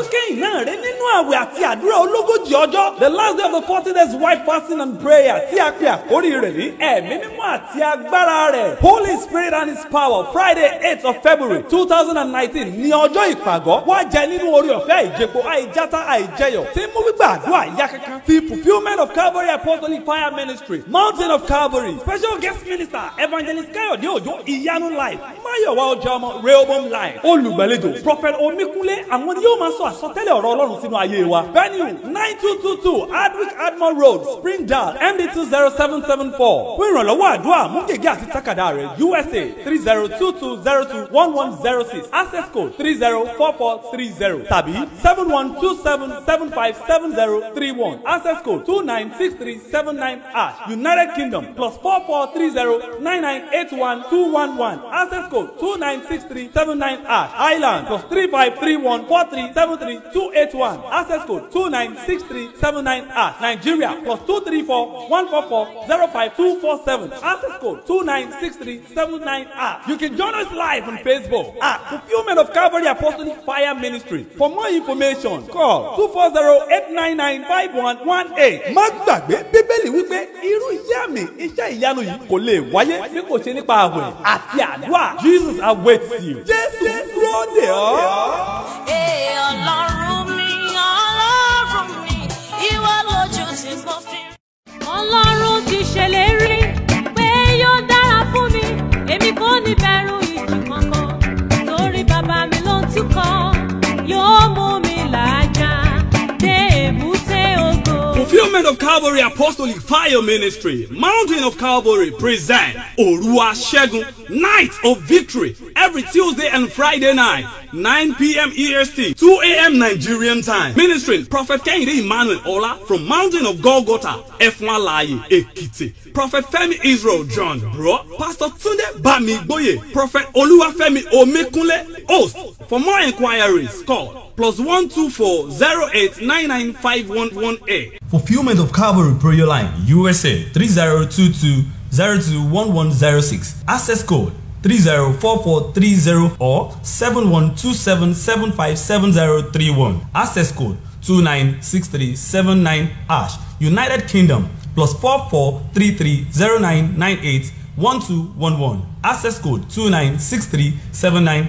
tó kẹ́yìn náà rẹ̀ nínú àwẹ̀ àti àdúrà ológójì ọjọ́. The last day of the 40 days white fasting and prayer tí a pè àkórí rẹ̀ ní ẹ̀mí mímọ́ àti agbára rẹ̀. Holy Spirit and His power. Friday 8th of February 2019 ní ọjọ́ ìpàgọ́. Wá jẹ nínú orí ọ̀fẹ́ àìjẹpo àìjáta àìjẹyọ̀. Tí mú gbígbà àdúrà yá kankan. Ti Fulfillment of Calvary Apostolic Fire Ministry. Mountain of Calvary. Special guest minister Evangelist Káyọ̀dé Òjó Ìyanu Life. Máyọ̀wá ọjà ọmọ Rehoboam Life. Olùgbàlejò Prophet Omíkúnlé àwọn ni yóò máa sọ àsọtẹ́lẹ̀ ọ̀rọ̀ Ọlọ́run sínú ayé wa. Venue 9222 Adwick Admore Road Springdale MD20774. Fún ìrànlọ́wọ́ àdúrà mú gègé àti tákàdá rẹ̀ USA 3022021106 access code 304430 tàbí 7127757031 access code 296379 United Kingdom +443099812111 access code 296379 Ireland +3531437328 access code 296379 Nigeria +23414405247 access code 296379 You can join us live on Facebook at Fulfillment of Calvary Apostolic Fire Ministry. For more information, call 240-899-5118. Má gbàgbé Bíbélì wípé irú iṣẹ́ àmì iṣẹ́ ìyanu yìí kò lè wáyé bí kò ṣe nípa àwẹ̀ àti àdúrà. Jesus awaits you. Jésù dúró dè ọ́. Ọlọ́run mi, ìwọ lójú tí mo fi. Ọlọ́run ti ṣèlérí pé yóò dára fún mi, èmi kò ní bẹ̀rù ìjì kankan, torí bàbá mi ló ń túkọ̀, yóò mú mi làjà dé èbúté ògo. Fulfillment of Calvary Apostolic Fire Ministry, Mountain of Calvary present Òru Aṣẹ́gun, Night of Victory, every Tuesday and Friday night, 9 p.m. EST, 2 a.m. Nigerian time. Ministering Prophet Kehinde Emmanuel Ola from Mountain of Golgotha, Efunalaye, Ekiti. Prophet Femi Israel John, bro. Pastor Tunde Bamigboye. Prophet Oluwafemi Omekunle, host. For more inquiries, call +124 08995118. Fulfillment of Calvary Prayer Line, USA 3022 021106. Access code 304430 or 7127757031. Access code 296379 United Kingdom +443309981211. Access code 296379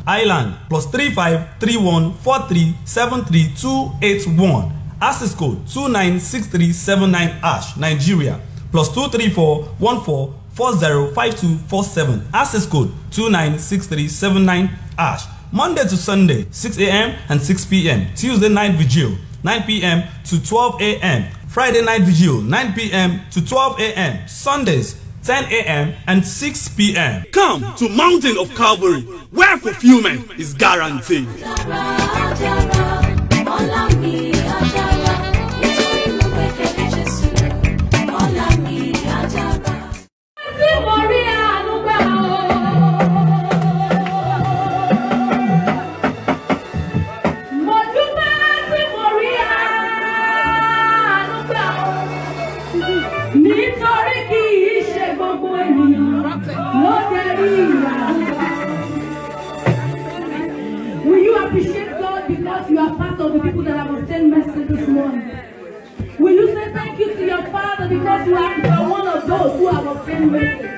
Ireland +3531437328 Access code 296379 Nigeria +23414405247 Access code 296379 Monday to Sunday 6 a.m. and 6 p.m. Tuesday night vigil 9 p.m. to 12 a.m. Friday night vigil 9 p.m. to 12 a.m. Sundays 10 a.m. and 6 p.m. Come to Mountain of Calvary, where fulfillment is guaranteed. Will you appreciate God because you are part of the people that have obtained mercy this morning? Will you say thank you to your Father because you are one of those who have obtained mercy?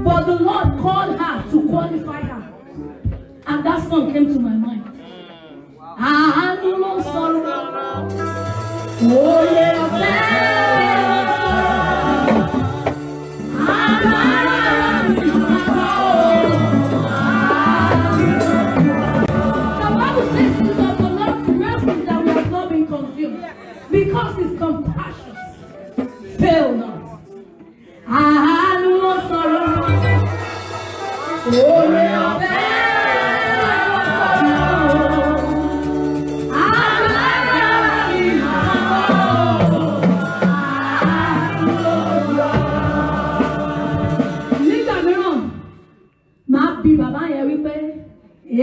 But the Lord called her to qualify her. And that song came to my mind. I do no sorrow. Oh, yeah, the Bible says it is of the Lord's mercy that we have not been consumed, because His compassion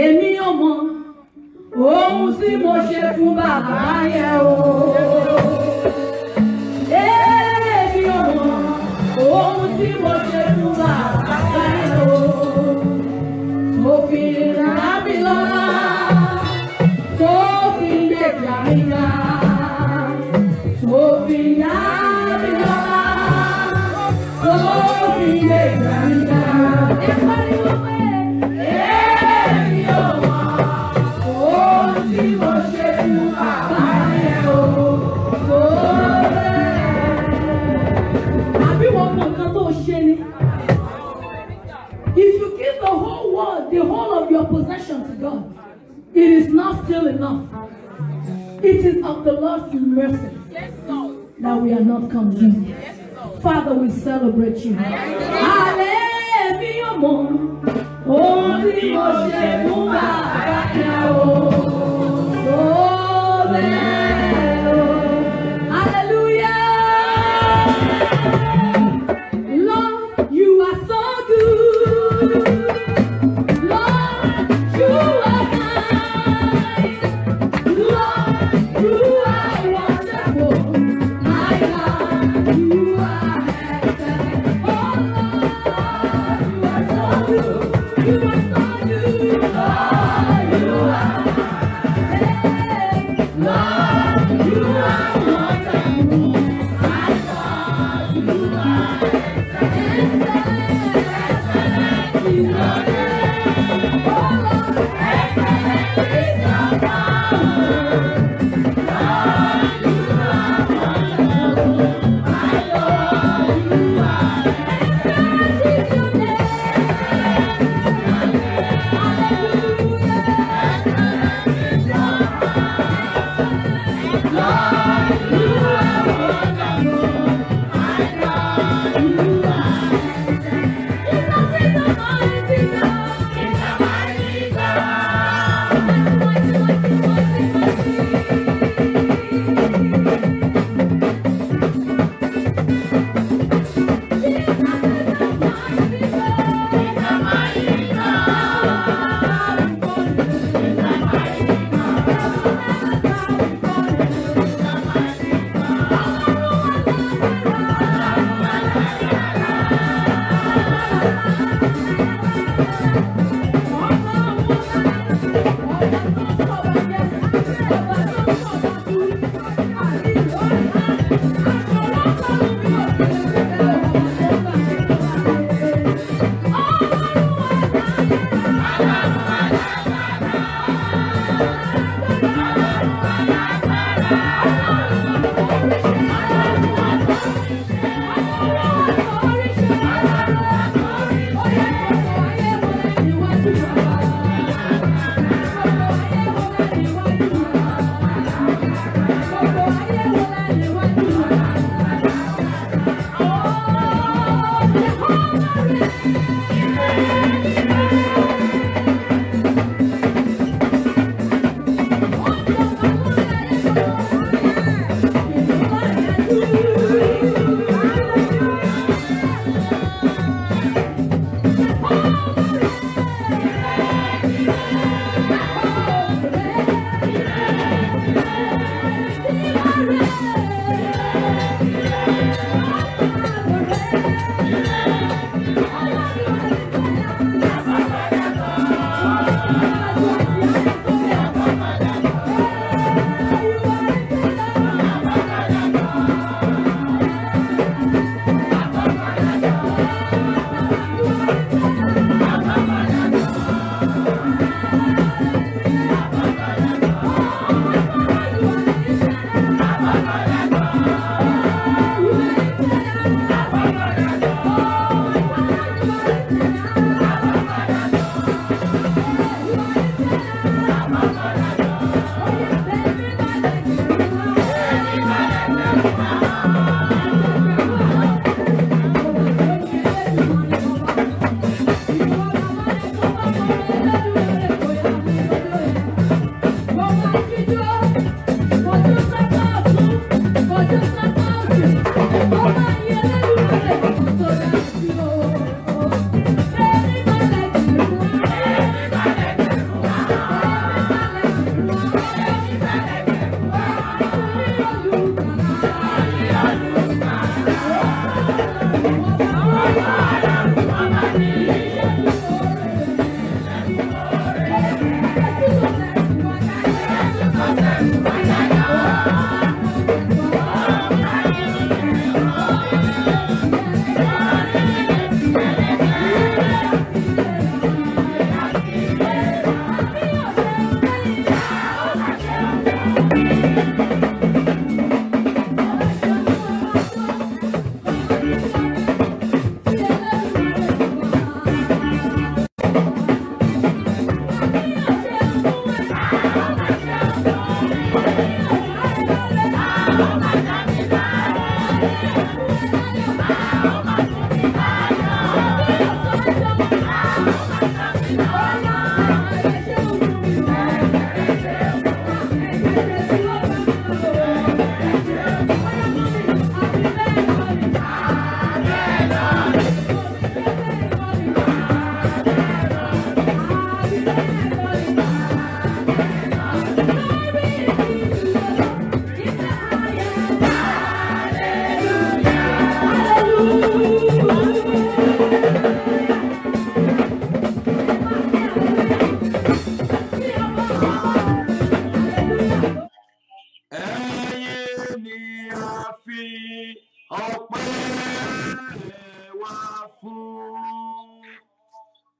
èmi ò mọ̀ ohun tí mo ṣe fún bàbá yẹn o. Èmi ò mọ̀ ohun tí mo ṣe fún bàbá yẹn o. Tó fi rà mí lọ́lá, tó fi gbèjà mi ga, tó fi yá mi lọ́lá, tó fi gbèjà mi ga. Ẹ pariwo pé èmi ò mọ̀ ohun tí mo ṣe fún bàbá yẹn o. Àbí wọn mọ nǹkan tó ṣe ni? If you give the whole world, the whole of your possession to God, it is not still enough. It is of the Lord's mercy that we are not consumed. Father, we celebrate you. Hallelujah. Ohun tí mo ṣe fún bàbá yẹn o. Hallelujah. Lord, you are so good. Lord, you are kind. Lord, you are wonderful. My God, you are excellent. Oh Lord, you are so good. You are so good.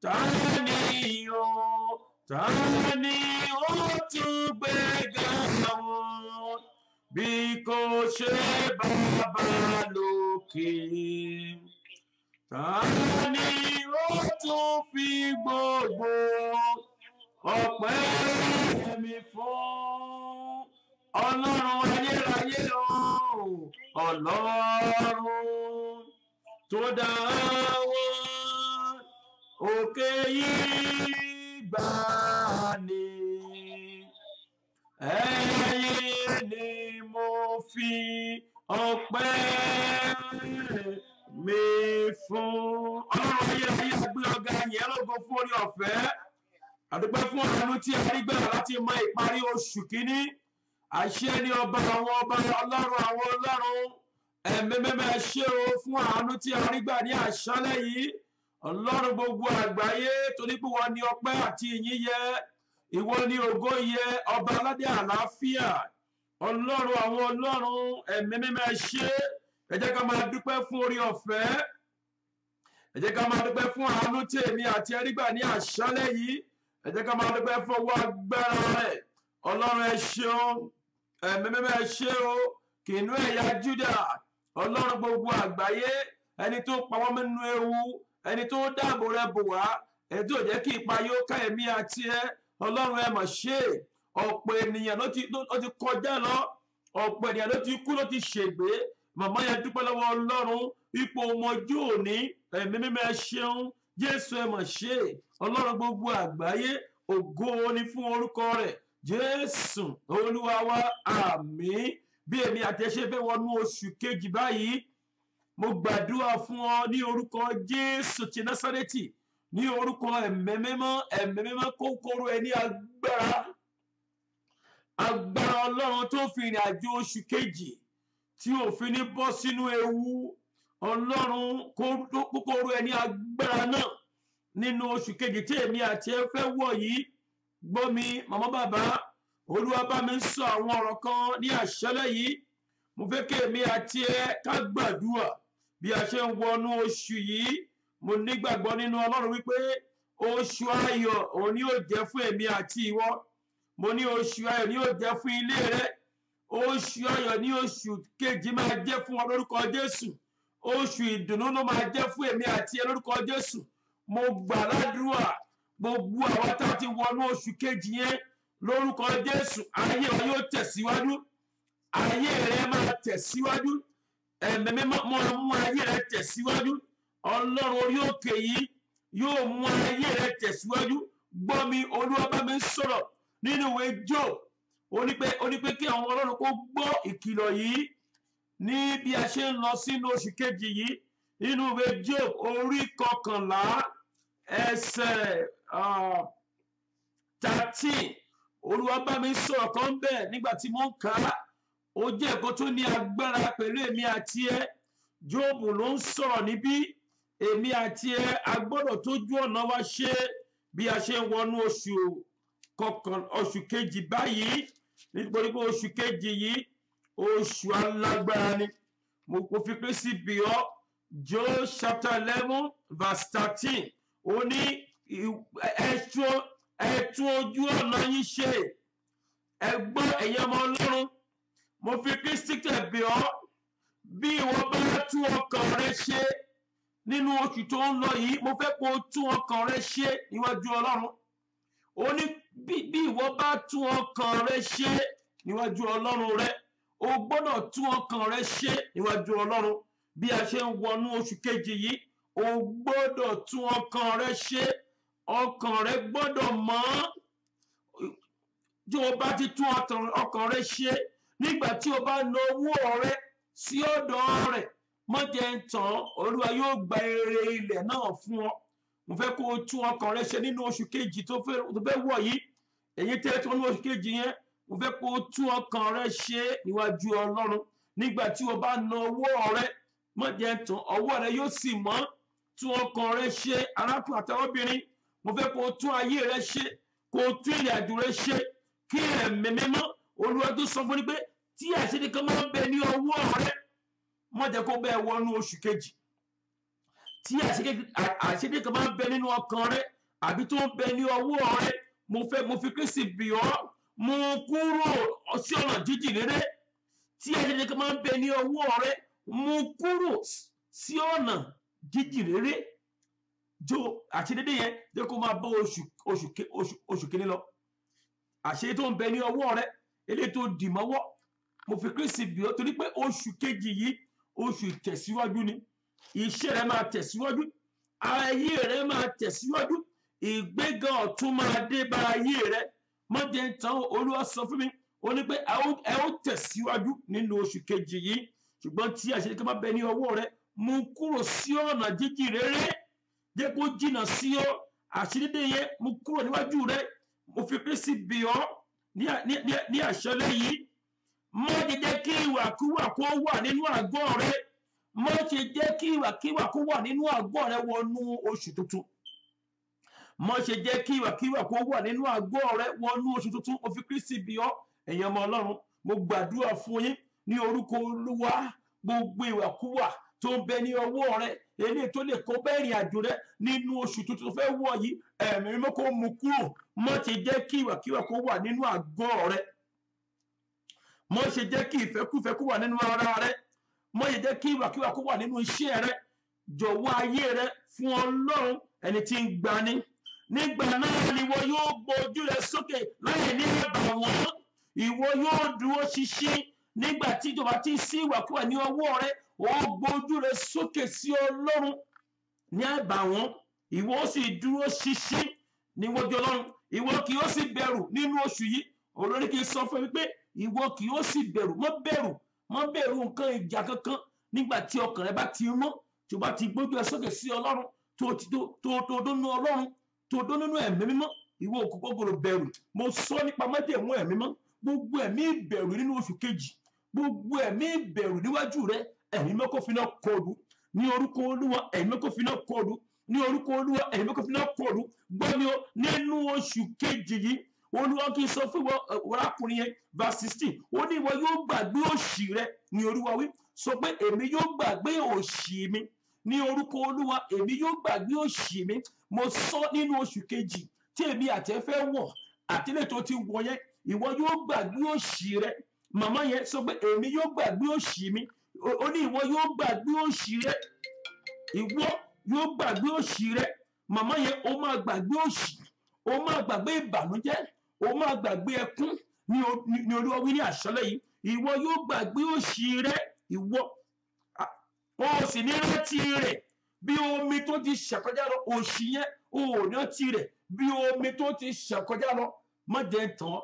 Tani o, tani ó tún gbéga wọn bí kò ṣe bàbá lókè. Tani ó tún fi gbogbo ọpẹ́ mi fún Ọlọ́run ayérayé o, Ọlọ́run tó dá wọn òkè yìí gbà ní. Ẹ̀yin ni mo fi ọpẹ́ mi fún. Ọlọ́run ayérayé gbé ọ̀gá yẹn lógo fún orí ọ̀fẹ́. Àdúpẹ́ fún àánú tí a rí gbà láti mọ ìparí oṣù kìíní. Àṣẹ ni ọba àwọn ọba, Ọlọ́run àwọn Ọlọ́run. Ẹ̀mẹ́mẹ́mẹ́ ṣé o fún àánú tí a rí gbà ní àṣálẹ́ yìí. Ọlọ́run gbogbo àgbáyé, torí pé wọ́n ní ọpẹ́ àti ìyìn yẹ, ìwọ ni ògo yẹ, ọba aládé àlàáfíà. Ọlọ́run àwọn Ọlọ́run, ẹ̀mẹ́mẹ́mẹ́ ṣé. Ẹ jẹ́ ká máa dúpẹ́ fún orí ọ̀fẹ́. Ẹ jẹ́ ká máa dúpẹ́ fún àánú tí èmi àti ẹ rí gbà ní àṣálẹ́ yìí. Ẹ jẹ́ ká máa dúpẹ́ fún ọwọ́ agbára rẹ̀. Ọlọ́run ẹ ṣeun, ẹ̀mẹ́mẹ́mẹ́ ṣé o, kìnnú ẹ̀yà Júdà. Ọlọ́run gbogbo àgbáyé, ẹni tó pa wọ́n nínú ewu, ẹni tó dáàbò rẹ̀ bò wá, ẹni tó jẹ́ kí ipa yóò ká èmi àti ẹ. Ọlọ́run ẹ mà ṣe. Ọ̀pọ̀ ènìyàn ló ti kọjá lọ, ọ̀pọ̀ ènìyàn ló ti kú, ló ti ṣègbé. Màmá yẹn dúpẹ́ lọ́wọ́ Ọlọ́run ipò ọmọjú òní, ẹ̀mẹ́mẹ́mẹ́ ṣeun. Jésù ẹ mà ṣe. Ọlọ́run gbogbo àgbáyé, ògo ni fún orúkọ rẹ̀. Jésù Olúwa wa, àmín. Bí èmi àti ẹ ṣe fẹ́ wọnú oṣù kejì báyìí, mo gbàdúrà fún ọ ní orúkọ Jésù ti Násárẹ́tì, ní orúkọ ẹ̀mẹ́mẹ́mọ́ kókóró ẹ ní agbára Ọlọ́run tó fi ìrìn àjò oṣù kejì tí òfin ní bọ́ sínú ewu. Ọlọ́run kókóró ẹ ní agbára náà nínú oṣù kejì tí èmi àti ẹ fẹ́ wọ̀ yìí. Gbọ́ mi, màmá bàbá, Olúwa bá mi sọ àwọn ọ̀rọ̀ kan ní àṣálẹ́ yìí. Mo fẹ́ kí èmi àti ẹ ká gbàdúrà bí a ṣe ń wọnú oṣù yìí. Mo nígbàgbọ́ nínú Ọlọ́run wípé oṣù ayọ̀ òun ni yóò jẹ́ fún èmi àti ìwọ. Mo ní oṣù ayọ̀ ni yóò jẹ́ fún ilé rẹ. Oṣù ayọ̀ ní oṣù kejì máa jẹ́ fún ọ lórúkọ Jésù. Oṣù ìdùnnú ló máa jẹ́ fún èmi àti ẹ lórúkọ Jésù. Mo gbà ládùúrà gbogbo àwọn tá a ti wọnú oṣù kejì yẹn lórúkọ Jésù, ayé wa yóò tẹ̀síwájú. Ayé rẹ máa tẹ̀síwájú. Ẹ̀mẹ́mẹ́ máa mú ayé rẹ tẹ̀síwájú. Ọlọ́run orí òkè yìí yóò mú ayé rẹ tẹ̀síwájú. Gbọ́ mi, Olúwa bá mi sọ̀rọ̀ nínú ìwé Job. Ó ní pé kí àwọn Ọlọ́run kó gbọ́ ìkìlọ̀ yìí ní bí a ṣe ń lọ sínú oṣù kejì yìí. Nínú ìwé Job orí 11 ẹsẹ̀ 13. Olúwa bá mi sọ̀rọ̀ kan bẹ́ẹ̀ nígbà tí mo ń kà á. Ó jẹ́ ẹ̀kọ́ tó ní agbára pẹ̀lú èmi àti ẹ. Jóòbù ló ń sọ̀rọ̀ níbí. Èmi àti ẹ a gbọ́dọ̀ tójú ọ̀nà wa ṣe bí a ṣe ń wọnú oṣù kejì báyìí. Nítorí pé oṣù kejì yìí oṣù alágbára ni. Mo fi Kristi bì ọ́. Job chapter 11 verse 13. Ó ní ẹ̀tún ojú ọ̀nà yín ṣe. Ẹ gbọ́ ẹ̀yin ọmọ Ọlọ́run. Mo fi Kristi bì ọ́. Bí ìwọ bá tún ọkàn rẹ ṣe nínú oṣù tó ń lọ yìí, mo fẹ́ kó tún ọkàn rẹ ṣe níwájú Ọlọ́run. Ó ní bí ìwọ bá tún ọkàn rẹ ṣe níwájú Ọlọ́run rẹ, o gbọ́dọ̀ tún ọkàn rẹ ṣe níwájú Ọlọ́run. Bí a ṣe ń wọnú oṣù kejì yìí, o gbọ́dọ̀ tún ọkàn rẹ ṣe. Ọkàn rẹ gbọ́dọ̀ mọ́. Tí o bá ti tún ọkàn rẹ ṣe, nígbà tí o bá lo owó rẹ sí ọ̀dọ̀ rẹ̀, má jẹ́ ń tàn, Olúwa yóò gba èrè ilẹ̀ náà fún ọ. Mo fẹ́ kó o tún ọkàn rẹ ṣe nínú oṣù kejì tó fẹ́ wọ̀ yìí. Èyí tẹ́ tí wọ́n ní oṣù kejì yẹn, mo fẹ́ kó o tún ọkàn rẹ ṣe níwájú Ọlọ́run. Nígbà tí o bá na owó rẹ, má jẹ́ ń tàn, ọwọ́ rẹ yóò sì mọ́. Tún ọkàn rẹ ṣe, arákùnrin àtàwọ́bìnrin. Mo fẹ́ kó o tún ayé rẹ ṣe, kó o tún ìrìn àjò rẹ ṣe, kí ẹ̀mí mímọ́ Olúwa tó sọ fún ni pé tí àṣírí kan máa ń bẹ ní ọwọ́ rẹ, má jẹ́ kó bẹ́ẹ̀ wọnú oṣù kejì. Tí àṣírí kan máa ń bẹ nínú ọkàn rẹ, àbí tó ń bẹ ní ọwọ́ rẹ mo fi Kristi bì ọ́ mú kúrò sí ọ̀nà jíjìn rere tí ẹni kan máa ń bẹ ní ọwọ́ rẹ mú kúrò sí ọ̀nà jíjìn rere jo àti dédé yẹn jẹ́ kó máa bọ́ oṣù kìíní lọ àṣẹ tó ń bẹ ní ọwọ́ rẹ eléyìí tó dì mọ́wọ́ mo fi Kristi bì ọ́ torí pé oṣù kejì yìí oṣù ìtẹ̀síwájú ni iṣẹ́ rẹ máa tẹ̀síwájú ayé rẹ máa tẹ̀síwájú ìgbéga ọ̀tun máa dé bá ayé rẹ mọ́jẹ́ tán Olúwa sọ fún mi ó ní pé ẹ ó tẹ̀síwájú nínú oṣù kejì yìí ṣùgbọ́n tí àṣẹ kan bá bẹ ní ọwọ́ rẹ mú kúrò sí ọ̀nà jíjìn rere jẹ́ kó jìnnà sí ọ àṣírídé yẹn mú kúrò níwájú rẹ mo fi Kristi bì ọ́ ní àṣálẹ́ yìí má ṣe jẹ́ kí ìwàkiwà kó wà nínú àgọ́ rẹ má ṣe jẹ́ kí ìwàkiwà kó wà nínú àgọ́ rẹ wọnú oṣù tuntun má ṣe jẹ́ kí ìwàkiwà kó wà nínú àgọ́ rẹ wọnú oṣù tuntun mo fi Kristi bì ọ́ ẹ̀yin ọmọ Ọlọ́run mo gbàdúrà fún yín ní orúkọ Olúwa gbogbo ìwàkiwà tó ń bẹ ní ọwọ́ rẹ eléyìí tó lè kó bẹ́ẹ̀ ìrìn àjò rẹ nínú oṣù tuntun fẹ́ wọ̀ yìí ẹ̀mí mímọ́ kó mú kúrò má ṣe jẹ́ kí ìwàkiwà kó wà nínú àgọ́ rẹ má ṣe jẹ́ kí ìfẹ́kúfẹ́ kó wà nínú ara rẹ má ṣe jẹ́ kí ìwàkiwà kó wà nínú iṣẹ́ rẹ jọ̀wọ́ ayé rẹ fún Ọlọ́run ẹni tí ń gbani nígbà náà ni ìwọ yóò gbójú rẹ sókè láì ní àbàwọ́n ìwọ yóò dúró ṣinṣin nígbà tí ìjọba ti sí ìwàkiwà ní ọwọ́ rẹ ó gbójú rẹ sókè sí Ọlọ́run ní àbàwọ́n ìwọ sì dúró ṣinṣin níwájú Ọlọ́run ìwọ kì yóò sì bẹ̀rù nínú oṣù yìí olórí kì í sọ fún mi pé ìwọ kì yóò sì bẹ̀rù má bẹ̀rù nǹkan ìjà kankan nígbà tí ọkàn rẹ bá ti mọ́ tí o bá ti gbójú ẹ sókè sí Ọlọ́run tó dónú Ọlọ́run tó dónú ẹ̀mí mímọ́ ìwọ kò gbọ́dọ̀ bẹ̀rù mo sọ nípa májẹ̀mú ẹ̀mí mímọ́ gbogbo ẹ̀mí ìbẹ̀rù nínú oṣù kejì gbogbo ẹ̀mí ìbẹ̀rù níwájú rẹ ẹ̀mí mímọ́ kó finá kọlù ní orúkọ Olúwa ẹ̀mí mímọ́ kó finá kọlù ní orúkọ Olúwa ẹ̀mí mímọ́ kó finá kọlù gbọ́mi o nínú oṣù kejì yìí Olúwa kì í sọ fún arákùnrin yẹn verse 16 ó ní ìwọ yóò gbàgbé òṣì rẹ ní Olúwa wí sọ pé èmi yóò gbàgbé òṣì mi ní orúkọ Olúwa èmi yóò gbàgbé òṣì mi mo sọ nínú oṣù kejì tí èmi àti ẹ fẹ́ wọ̀ àtìlẹ́ tó ti wọ̀ yẹn ìwọ yóò gbàgbé òṣì rẹ màmá yẹn sọ pé èmi yóò gbàgbé òṣì mi ó ní ìwọ yóò gbàgbé òṣì rẹ ìwọ yóò gbàgbé òṣì rẹ màmá yẹn ó máa gbàgbé òṣì ó máa gbàgbé ìbànújẹ́ ó máa gbàgbé ẹkún ní Olúwa wí ní àṣálẹ́ yìí ìwọ yóò gbàgbé òṣì rẹ ìwọ ó sì ní rántí rẹ bí omi tó ti ṣàkọjá lọ òṣì yẹn ó rántí rẹ bí omi tó ti ṣàkọjá lọ má jẹ́ tán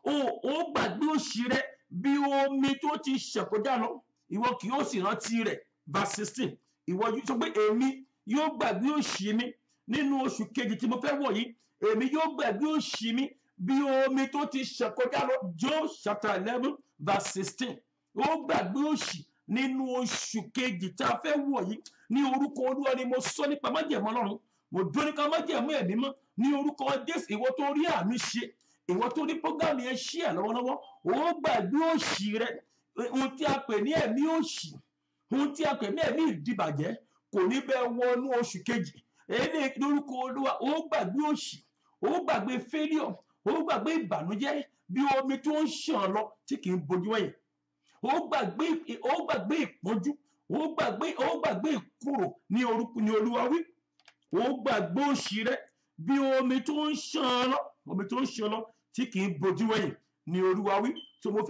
ó gbàgbé òṣì rẹ bí omi tó ti ṣàkọjá lọ ìwọ kì yóò sì rántí rẹ verse 16 ìwọ sọ pé èmi yóò gbàgbé òṣì mi nínú oṣù kejì tí mo fẹ́ wọ̀ yìí èmi yóò gbàgbé òṣì mi bí omi tó ti ṣàkọjá lọ Job chapter 11 verse 16 ó gbàgbé òṣì nínú oṣù kejì tí a fẹ́ wọ̀ yìí ní orúkọ Olúwa ni mo sọ nípa májẹ̀mú Ọlọ́run mo dúró nípa májẹ̀mú ẹ̀mí mọ́ ní orúkọ Jésù ìwọ tó rí àmì ṣe ìwọ tó ní prógámù yẹn ṣí ẹ̀ lọ́wọ́lọ́wọ́ ó gbàgbé òṣì rẹ ohun tí a pè ní ẹ̀mí òṣì ohun tí a pè ní ẹ̀mí ìdìbàjẹ́ kò ní bẹ́ẹ̀ wọnú oṣù kejì èyí lórúkọ Olúwa ó gbàgbé òṣì ó gbàgbé failure ó gbàgbé ìbànújẹ́ bí omi tó ń ṣàn lọ tí kì í bojú ẹ̀yìn ó gbàgbé ìpọ́njú ó gbàgbé ìkorò ní orúkọ ní Olúwa wí ó gbàgbé òṣì rẹ bí omi tó ń ṣàn lọ tí kì í bojú ẹ̀yìn ní Olúwa wí tó mo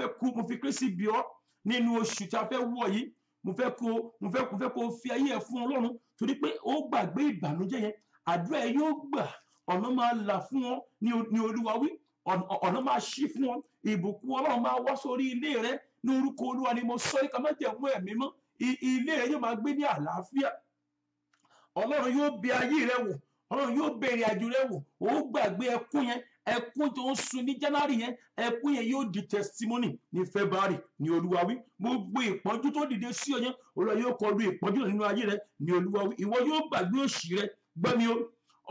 fi Kristi bí ọ nínú oṣù tí a fẹ́ wọ̀ yìí mo fẹ́ kó fi ayé ẹ fún Ọlọ́run torí pé ó gbàgbé ìbànújẹ́ yẹn àdúrà ẹ yóò gbà ọ̀nà máa là fún ọ ní Olúwa wí ọ̀nà máa ṣí fún ọ ìbùkún Ọlọ́run máa wá sórí ilé rẹ ní orúkọ Olúwa ni mo sọ ká má jẹ́ mú ẹ̀mí mọ́ ilé rẹ yóò máa gbé ní àlàáfíà Ọlọ́run yóò bẹ̀ ayé rẹ wò Ọlọ́run yóò bẹ̀ ìrìn àjò rẹ wò ó gbàgbé ẹkún yẹn ẹkún tó ń sun ní January yẹn ẹkún yẹn yóò di testimony ní February ní Olúwa wí gbogbo ìpọ́njú tó dìde sí ọ yẹn Olúwa yóò kọlu ìpọ́njú nínú ayé rẹ ní Olúwa wí ìwọ yóò gbàgbé òṣì rẹ gbọ́mi o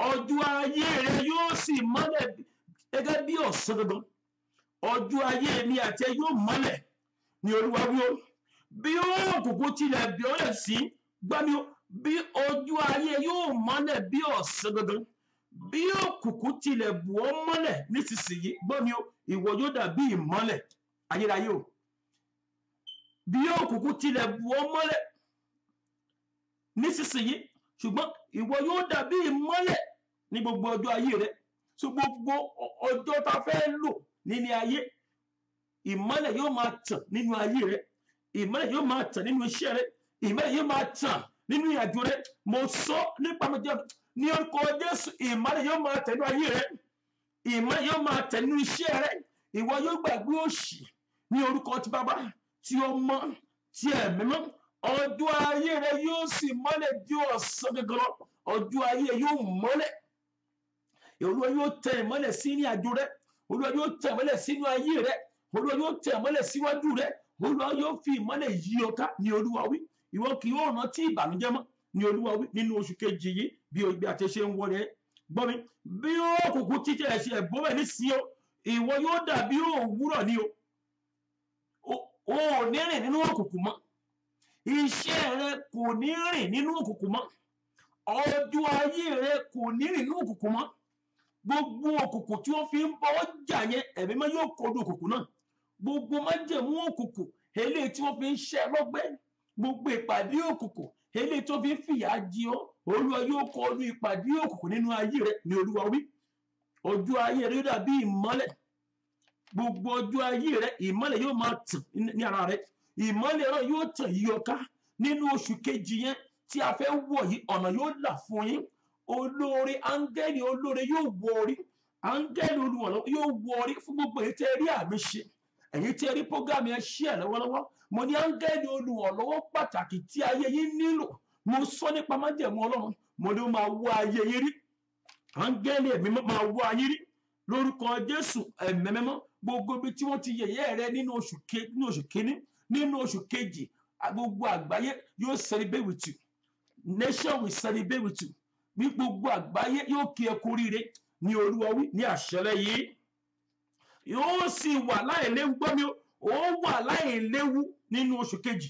ọjọ́ ayé rẹ yóò sì mọ́lẹ̀ gẹ́gẹ́ bí ọ̀sán dandan ọjọ́ ayé mi àti ẹ yóò mọ́lẹ̀ ní Olúwa wí o bí òkùnkùn tilẹ̀ bí ọ lẹ̀ sí gbọ́mi o bí ọjọ́ ayé yóò mọ́lẹ̀ bí ọ̀sán dandan bí òkùnkùn tilẹ̀ bù ọ́ mọ́lẹ̀ nísinsìnyí gbọ́ mi o ìwọ yóò dàbí ìmọ́lẹ̀ ayérayé o bí òkùnkùn tilẹ̀ bù ọ́ mọ́lẹ̀ nísinsìnyí ṣùgbọ́n ìwọ yóò dàbí ìmọ́lẹ̀ ní gbogbo ọjọ́ ayé rẹ so gbogbo ọjọ́ tá fẹ́ lò nínú ayé ìmọ́lẹ̀ yóò máa tàn nínú ayé rẹ ìmọ́lẹ̀ yóò máa tàn nínú iṣẹ́ rẹ ìmọ́lẹ̀ yóò máa tàn nínú ìrìnàjò rẹ mo sọ nípa mọjọ ní orúkọ Jésù ìmọ́lẹ̀ yóò máa tàn nínú ayé rẹ ìmọ́lẹ̀ yóò máa tàn nínú iṣẹ́ rẹ ìwọ yóò gbàgbé òṣì ní orúkọ ti Bàbá ti Ọmọ ti Ẹ̀mí Mímọ́ ọjọ́ ayé rẹ yóò sì mọ́lẹ̀ di ọ̀sán gangan ọjọ́ ayé rẹ yóò mọ́lẹ̀ Olúwa yóò tẹ ìmọ́lẹ̀ sí ní àjò rẹ Olúwa yóò tẹ ìmọ́lẹ̀ sínú ayé rẹ Olúwa yóò tẹ ìmọ́lẹ̀ síwájú rẹ Olúwa yóò fi ìmọ́lẹ̀ yí ọ ká ní Olúwa wí ìwọ kì yóò rántí ìbànújẹ́ mọ́ ní Olúwa wí nínú oṣù kejì yìí bí o gbé àti ṣe ń wọlé gbọ́ mi bí òkùnkùn títí ẹ̀ ṣe ẹ̀bọ́ bẹ̀ nísìnyí o ìwọ yóò dàbí òwúrọ̀ ní o ò ní rìn nínú òkùnkùn mọ́ iṣẹ́ rẹ kò ní rìn nínú òkùnkùn mọ́ ọjọ́ ayé rẹ kò ní rìn nínú òkùnkùn mọ́ gbogbo òkùnkùn tí wọ́n fi ń bọ́ jà yẹn ẹ̀mí mọ́ yóò kọlu òkùnkùn náà gbogbo májẹ̀mú òkùnkùn eléyìí tí wọ́n fi ń ṣẹ́ lọ́gbẹ́ gbogbo ìpàdé òkùnkùn eléyìí tó fi ń fìyà jẹ ọ́ Olúwa yóò kọlu ìpàdé òkùnkùn nínú ayé rẹ ní Olúwa wí ọjọ́ ayé rẹ yóò dàbí ìmọ́lẹ̀ gbogbo ọjọ́ ayé rẹ ìmọ́lẹ̀ yóò máa tàn ní ara rẹ ìmọ́lẹ̀ rẹ yóò tàn yí ọ ká nínú oṣù kejì yẹn tí a fẹ́ wọ̀ yìí ọ̀nà yóò là fún yín olóore áńgẹ́lì olóore yóò wọ orí áńgẹ́lì olùwọ̀n yóò wọ orí fún gbogbo èyí tẹ́ rí àmì ṣe èyí tẹ́ rí prógámì ẹ ṣí ẹ̀ lọ́wọ́lọ́wọ́ mo ní áńgẹ́lì olùwọ̀lọ́wọ́ pàtàkì tí ayé yín nílò mo sọ nípa májẹ̀mú Ọlọ́run mo ní ó máa wọ ayé yín rí áńgẹ́lì ẹ̀mí máa wọ ayé rí lórúkọ Jésù ẹ̀mí mímọ́ gbogbo ibi tí wọ́n ti yẹ̀yẹ́ rẹ nínú oṣù kínní nínú oṣù kejì gbogbo àgbáyé yóò celebrate with you nation will celebrate with you bí gbogbo àgbáyé yóò kí ẹ kú oríire ní Olúwa wí ní àṣálẹ́ yìí yóò sì wà láìléwu gbọ́ mi ó wà láìléwu nínú oṣù kejì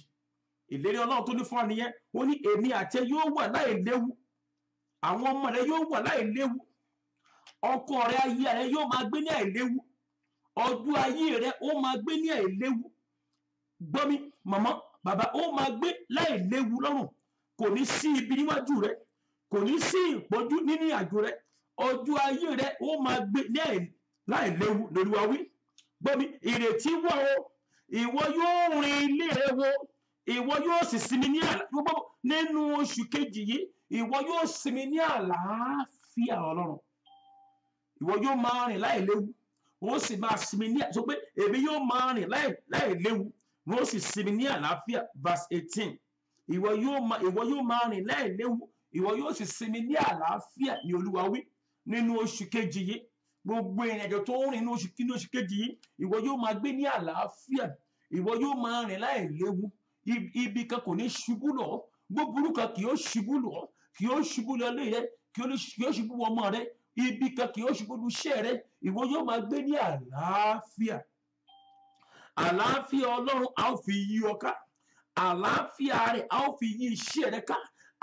ìlérí Ọlọ́run tó ní fún wa nìyẹn ó ní èmi àti ẹ yóò wà láìléwu àwọn ọmọ rẹ yóò wà láìléwu ọkọ rẹ ayé rẹ yóò máa gbé ní àìléwu ọjọ́ ayé rẹ ó máa gbé ní àìléwu gbọ́ mi màmá bàbá ó máa gbé láìléwu lọ́rùn kò ní sí ibi níwájú rẹ kò ní sí ìpọ́njú nínú àjò rẹ ọjọ́ ayé rẹ ó máa gbé ní láìléwu lóríwá wí gbọ́ mi ìrètí wà o ìwọ yóò rin ilé rẹ wo ìwọ yóò sì sinmi ní nínú oṣù kejì yìí ìwọ yóò sinmi ní àlàáfíà Ọlọ́run ìwọ yóò máa rìn láìléwu ó sì máa sinmi ní sọ pé èmi yóò máa rìn láìléwu wọ́n sì sinmi ní àlàáfíà verse 18 ìwọ yóò máa rìn láìléwu ìwọ yóò sì sinmi ní àlàáfíà ní Olúwa wí nínú oṣù kejì yìí gbogbo ìrìnàjò tó ń rìn nínú oṣù kejì yìí ìwọ yóò máa gbé ní àlàáfíà ìwọ yóò máa rìn láìléwu ibi kan kò ní ṣubú lọ búburú kan kì yóò ṣubú lọ kì yóò ṣubú lọ lé rẹ kì yóò ṣubú ọmọ rẹ ibi kan kì yóò ṣubú lu iṣẹ́ rẹ ìwọ yóò máa gbé ní àlàáfíà àlàáfíà Ọlọ́run a ó fi yí ọ ká àlàáfíà rẹ̀ a ó fi yí iṣẹ́ rẹ ká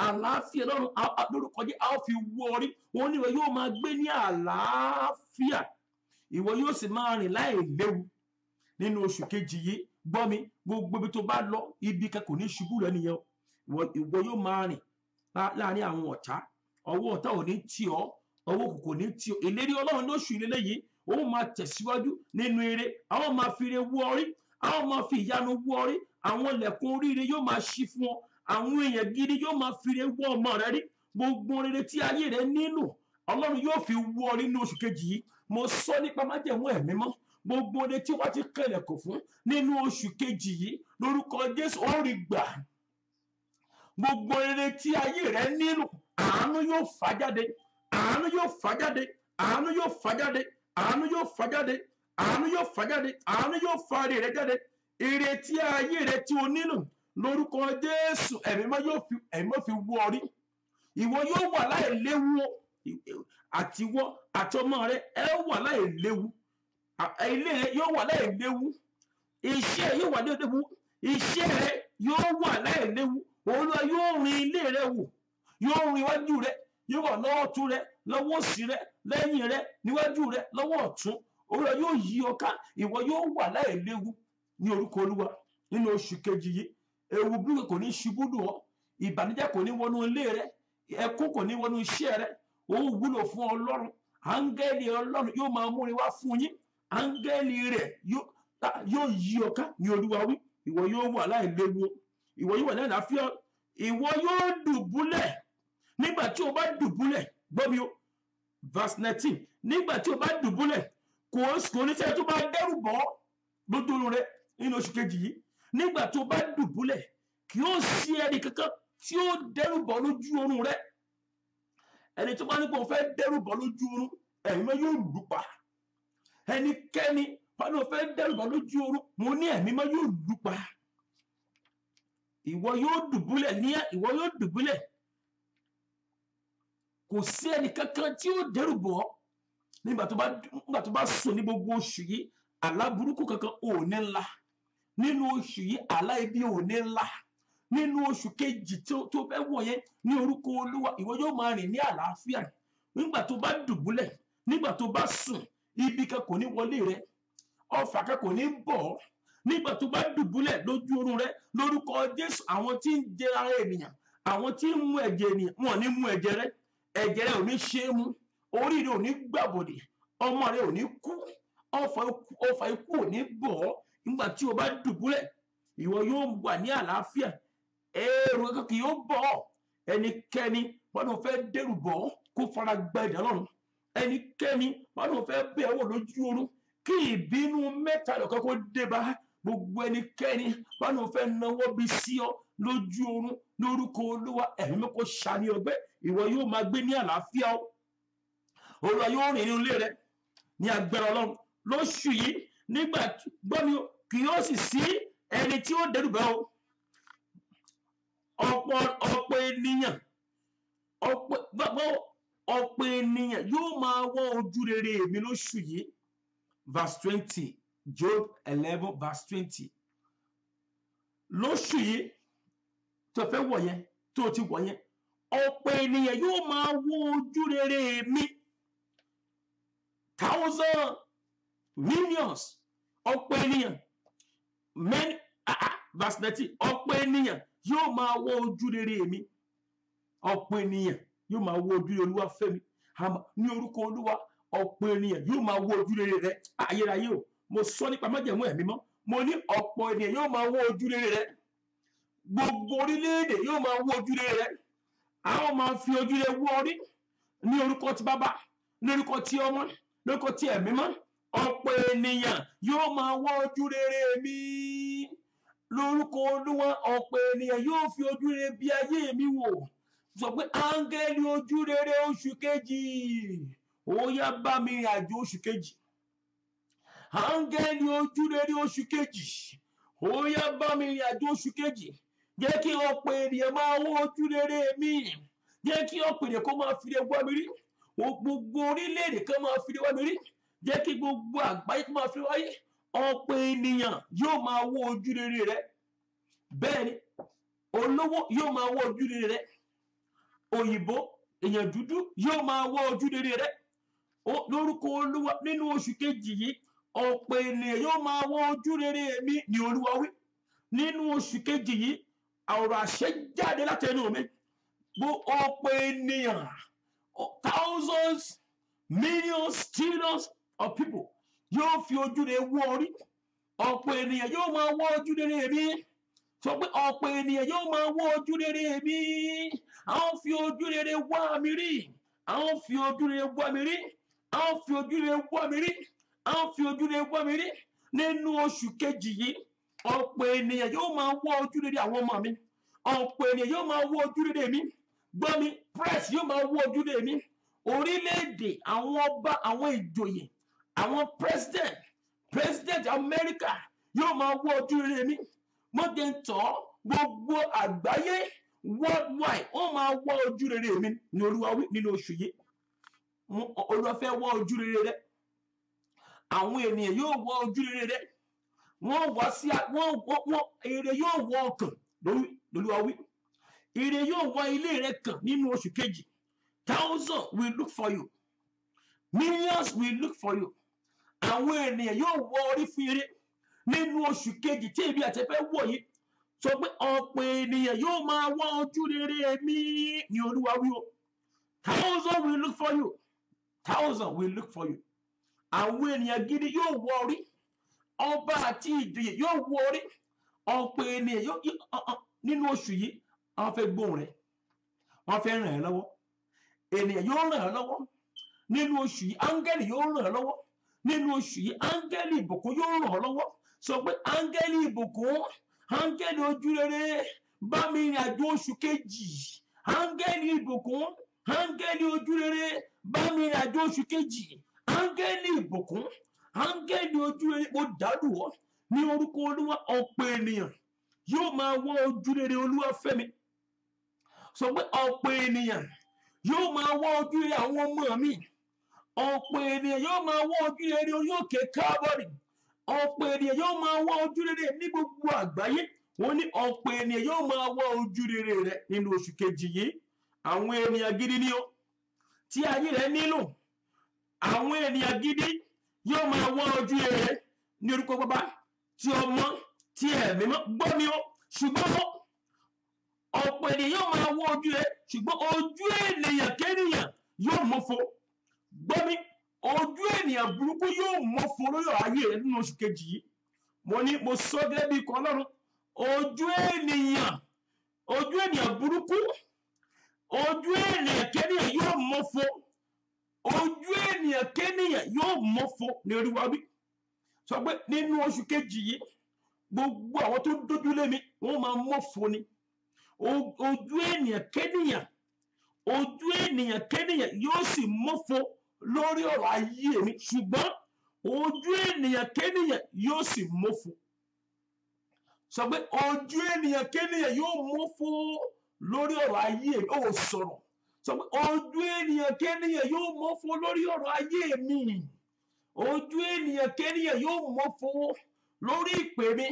àlàáfíà Ọlọ́run lórúkọ jẹ́ a ó fi wọ orí wọn ní ìwọ yóò máa gbé ní àlàáfíà ìwọ yóò sì máa rìn láìléwu nínú oṣù kejì yìí gbọ́ mi gbogbo ibi tó bá lọ ibi kan kò ní ṣubú rẹ nìyẹn ìwọ yóò máa rìn láàrin àwọn ọ̀tá ọwọ́ ọ̀tá ò ní tì ọ́ ọwọ́ kò ní tì ọ́ ìlérí Ọlọ́run lóṣù ilé yìí ó máa tẹ̀síwájú nínú eré àwọn máa fi ire wọ orí àwọn máa fi ìyanu wọ orí àwọn ilẹ̀kùn oríire yóò máa ṣí fún ọ àwọn èèyàn gidi yóò máa fi ire wọ ọmọ rẹ rí gbogbo rere tí ayé rẹ nílò Ọlọ́run yóò fi wọ orí ní oṣù kejì yìí mo sọ nípa májẹ̀mú ẹ̀mí mọ́ gbogbo rere tí wọ́n ti kẹlẹ̀kùn fún nínú oṣù kejì yìí lórúkọ Jésù ó rí gbà gbogbo rere tí ayé rẹ nílò àánú yóò fà jáde àánú yóò fà jáde àánú yóò fà jáde àánú yóò fà jáde àánú yóò fà jáde àánú yóò fà rere jáde ìrètí ayé rẹ tí o nílò lórúkọ Jésù ẹ̀mí mọ́ fi wọ orí ìwọ yóò wà láìléwu àtiwọ àtọmọ rẹ ẹ wà láìléwu ilé rẹ yóò wà láìléwu iṣẹ́ yóò wà láìléwu iṣẹ́ rẹ yóò wà láìléwu Olúwa yóò rin ilé rẹ wò yóò rin iwájú rẹ yóò wà lọ́wọ́ tún rẹ lọ́wọ́ òsì rẹ lẹ́yìn rẹ níwájú rẹ lọ́wọ́ ọ̀tún Olúwa yóò yí ọ ká ìwọ yóò wà láìléwu ní orúkọ Olúwa nínú oṣù kejì yìí ewu burúkú kò ní ṣubú lù ọ́ ìbànújẹ́ kò ní wọnú ilé rẹ ẹkún kò ní wọnú iṣẹ́ rẹ ó wúlò fún Ọlọ́run áńgẹ́lì Ọlọ́run yóò máa múni wá fún yín áńgẹ́lì rẹ̀ yóò yí ọ ká ní Olúwa wí ìwọ yóò wà láìléwu ìwọ yóò wà láìláfíà ìwọ yóò dùbúlẹ̀ nígbà tí o bá dùbúlẹ̀ gbọ́ mi o verse 19 nígbà tí o bá dùbúlẹ̀ kò ní sẹ́yìn tó bá dẹ́rù bọ́ lójú rẹ nínú oṣù kejì yìí nígbà tó bá dùbúlẹ̀ kì yóò sí ẹni kankan tí ó dẹ́rù bọ́ lójú oorun rẹ ẹni tó bá ní kó fẹ́ dẹ́rù bọ́ lójú oorun ẹ̀mí mọ́ yóò lù pa ẹnikẹ́ni pàdé ó fẹ́ dẹ́rù bọ́ lójú oorun mo ní ẹ̀mí mọ́ yóò lù pa ìwọ yóò dùbúlẹ̀ kò sí ẹni kankan tí ó dẹ́rù bọ́ nígbà tó bá sùn ní gbogbo oṣù yìí àlá burúkú kankan ò ní ńlá nínú oṣù yìí àlá ibi ò ní ńlá nínú oṣù kejì tó fẹ́ wọ̀ yẹn ní orúkọ Olúwa ìwọ yóò máa rìn ní àlàáfíà nígbà tó bá dùbúlẹ̀ nígbà tó bá sùn ibi kan kò ní wọlé rẹ ọfà kan kò ní bọ̀ ọ́ nígbà tó bá dùbúlẹ̀ lójú oorun rẹ lórúkọ Jésù àwọn tí ń jẹ ara ènìyàn àwọn tí ń mú ẹ̀jẹ̀ ènìyàn wọn ò ní mú ẹ̀jẹ̀ rẹ ò ní ṣe é mú orí rẹ ò ní gbàbọ̀dẹ̀ ọmọ rẹ ò ní kú ọfà ikú ò ní bọ̀ ọ́ nígbà tí o bá dùbúlẹ̀ ìwọ yóò wà ní àlàáfíà èrò kankan kì yóò bọ̀ ọ́ ẹnikẹ́ni wọn ò fẹ́ dẹ́rù bọ̀ ọ́ kó fara gba ẹ̀dá lọ́rùn ẹnikẹ́ni wọn ò fẹ́ bẹ̀ ọ́ lójú oorun kí ìbínú mẹ́ta lọ́kọ́ kó dé bá gbogbo ẹnikẹ́ni wọn ò fẹ́ náwó bí sí ọ lójú oorun lórúkọ Olúwa ẹ̀mí mi kò ṣàní ọgbẹ́ ìwọ yóò máa gbé ní àlàáfíà o Olúwa yóò rìn nínú ilé rẹ ní agbára Ọlọ́run lóṣù yìí nígbà gbọ́mi kì yóò sì sí ẹni tí ó dẹ́rù bá o ọ̀pọ̀ ènìyàn yóò máa wọ́ ojú rere mi lóṣù yìí verse 20 Job 11 verse 20 lóṣù yìí tó fẹ́ wọ̀ yẹn tó ti wọ̀ yẹn ọ̀pọ̀ ènìyàn yóò máa wọ́ ojú rere mi thousand millions ọ̀pọ̀ ènìyàn verse 19 ọ̀pọ̀ ènìyàn yóò máa wọ́ ojú rere mi ọ̀pọ̀ ènìyàn yóò máa wọ́ ojú rere Olúwafẹ́mi ní orúkọ Olúwa ọ̀pọ̀ ènìyàn yóò máa wọ́ ojú rere rẹ ayérayé o mo sọ nípa májẹ̀mú ẹ̀mí mọ́ mo ní ọ̀pọ̀ ènìyàn yóò máa wọ́ ojú rere rẹ gbogbo orílẹ̀-èdè yóò máa wọ́ ojú rere rẹ àwọn máa fi ojú rere wọ́ orí ní orúkọ ti bàbá ní orúkọ ti ọmọ ní orúkọ ti ẹ̀mí mọ́ ọ̀pọ̀ ènìyàn yóò máa wọ́ ojú rere mi lórúkọ Olúwa ọ̀pọ̀ ènìyàn yóò fi ojú rere bí ayé mi wò sọ pé áńgẹ́lì ojú rere oṣù kejì ó yá bá mi rìn àjò oṣù kejì áńgẹ́lì ojú rere oṣù kejì ó yá bá mi rìn àjò oṣù kejì jẹ́ kí ọ̀pọ̀ ènìyàn máa wọ́ ojú rere mi jẹ́ kí ọ̀pọ̀ ènìyàn kó máa fi wá mi rí gbogbo orílẹ̀-èdè kan máa fi wá mi rí jẹ́ kí gbogbo àgbáyé kó máa fi wáyé ọ̀pọ̀ ènìyàn yóò máa wọ́ ojú rere rẹ bẹ́ẹ̀ ni olówó yóò máa wọ́ ojú rere rẹ òyìnbó èèyàn dúdú yóò máa wọ́ ojú rere rẹ lórúkọ Olúwa nínú oṣù kejì yìí ọ̀pọ̀ ènìyàn yóò máa wọ́ ojú rere mi ní Olúwa wí nínú oṣù kejì yìí ọ̀rọ̀ àṣẹ jáde láti ẹnu mi ọ̀pọ̀ ènìyàn thousands millions trillions of people yóò fi ojú rere wọ́ orí ọ̀pọ̀ ènìyàn yóò máa wọ́ ojú rere mi sọ pé ọ̀pọ̀ ènìyàn yóò máa wọ́ ojú rere mi àwọn fi ojú rere wá mi rí àwọn fi ojú rere wá mi rí àwọn fi ojú rere wá mi rí àwọn fi ojú rere wá mi rí nínú oṣù kejì yìí ọ̀pọ̀ ènìyàn yóò máa wọ́ ojú rere àwọn ọmọ mi ọ̀pọ̀ ènìyàn yóò máa wọ́ ojú rere mi gbọ́ mi press yóò máa wọ́ ojú rere mi orílẹ̀-èdè àwọn ọba àwọn ìjòyè àwọn president America yóò máa wọ́ ojú rere mi mọ́tẹ́ntọ́ gbogbo àgbáyé worldwide ó máa wọ́ ojú rere mi ní Olúwa wí nínú oṣù yìí Olúwa fẹ́ wọ́ ojú rere rẹ àwọn ènìyàn yóò wọ́ ojú rere rẹ wọ́n wá sí ire yóò wọ́ ọkàn lÓlúwa wí ire yóò wọ́ ilé rẹ kàn nínú oṣù kejì Thousands will look for you. Millions will look for you. Àwọn ènìyàn yóò wọ orí fún eré nínú oṣù kejì tí èmi àti ẹ̀fẹ́ wọ̀ yìí. Sọ pé ọ̀pọ̀ ènìyàn yóò máa wá ojú rere mi ní Olúwa wí o. Thousands will look for you. Thousands will look for you. Àwọn ènìyàn gidi yóò wọ orí. Ọba àti ìjòyè yóò wọ orí. Ọ̀pọ̀ ènìyàn yóò nínú oṣù yìí wọ́n fẹ́ gbóhùn rẹ̀. Wọ́n fẹ́ ràn ẹ́ lọ́wọ́. Ènìyàn yóò ràn ẹ́ lọ́wọ́. Nínú oṣù yìí áńgẹ́lì yóò ràn ẹ́ lọ́wọ́. Nínú oṣù yìí áńgẹ́lì ìbùkún yóò ràn ọ́ lọ́wọ́. Sọ pé áńgẹ́lì ìbùkún, áńgẹ́lì ojúrere bá mi rìn àjò oṣù kejì. Áńgẹ́lì ìbùkún, áńgẹ́lì ojúrere bá mi rìn àjò oṣù kejì. Áńgẹ́lì ìbùkún, áńgẹ́lì ojúrere mo dàlù ọ́ ní orúkọ Olúwa. Ọ̀pọ̀ ènìyàn yóò máa wọ ojúrere Olúwafẹ́mi. Sọ pé ọ̀pọ̀ ènìyàn yóò máa wọ ojúrere àwọn ọmọ mi. Ọ̀pọ̀ ènìyàn yóò máa wọ ojúrere orí òkè Kábárì. Ọ̀pọ̀ ènìyàn yóò máa wọ ojúrere ní gbogbo àgbáyé. Wọ́n ní ọ̀pọ̀ ènìyàn yóò máa wọ ojúrere rẹ̀ nínú oṣù kejì yìí. Àwọn ènìyàn gidi ni ó tí ayé rẹ̀ nílò. Àwọn ènìyàn gidi yóò máa wọ ojúrere rẹ̀ ní orúkọ Baba tí Ọmọ tí Ẹ̀mí Mímọ́. Gbọ́ mi o, ṣùgbọ́n ọ̀pọ̀ ènìyàn yóò máa wọ ojú rẹ̀, ṣùgbọ́n ojú ènìyàn kéèyàn yóò mọ́fo. Gbọ́ mi, ojú ènìyàn burúkú yóò mọ́fo lórí ayé rẹ̀ nínú oṣù kejì yìí. Mo sọ gẹ́gẹ́ bí ikọ̀ Ọlọ́run, ojú ènìyàn burúkú, ojú ènìyàn kéèyàn yóò mọ́fo. Ojú ènìyàn kéèyàn yóò mọ́fo ní orí wa bí. Sọ pé nínú oṣù kejì yìí, gbogbo àwọn tó dójú lé mi wọ́n máa mọ́fo ni. Ojú ènìyàn kéèyàn yóò sì mọ́fo lórí ọ̀rọ̀ ayé mi, ṣùgbọ́n ojú ènìyàn kéèyàn yóò sì mọ́fo. Sọ pé ojú ènìyàn kéèyàn yóò mọ́fo lórí ọ̀rọ̀ ayé mi. Ó sọ̀rọ̀. Sọ pé ojú ènìyàn kéèyàn yóò mọ́fo lórí ọ̀rọ̀ ayé mi. Ojú ènìyàn kéèyàn yóò mọ́fo lórí ìpè mi,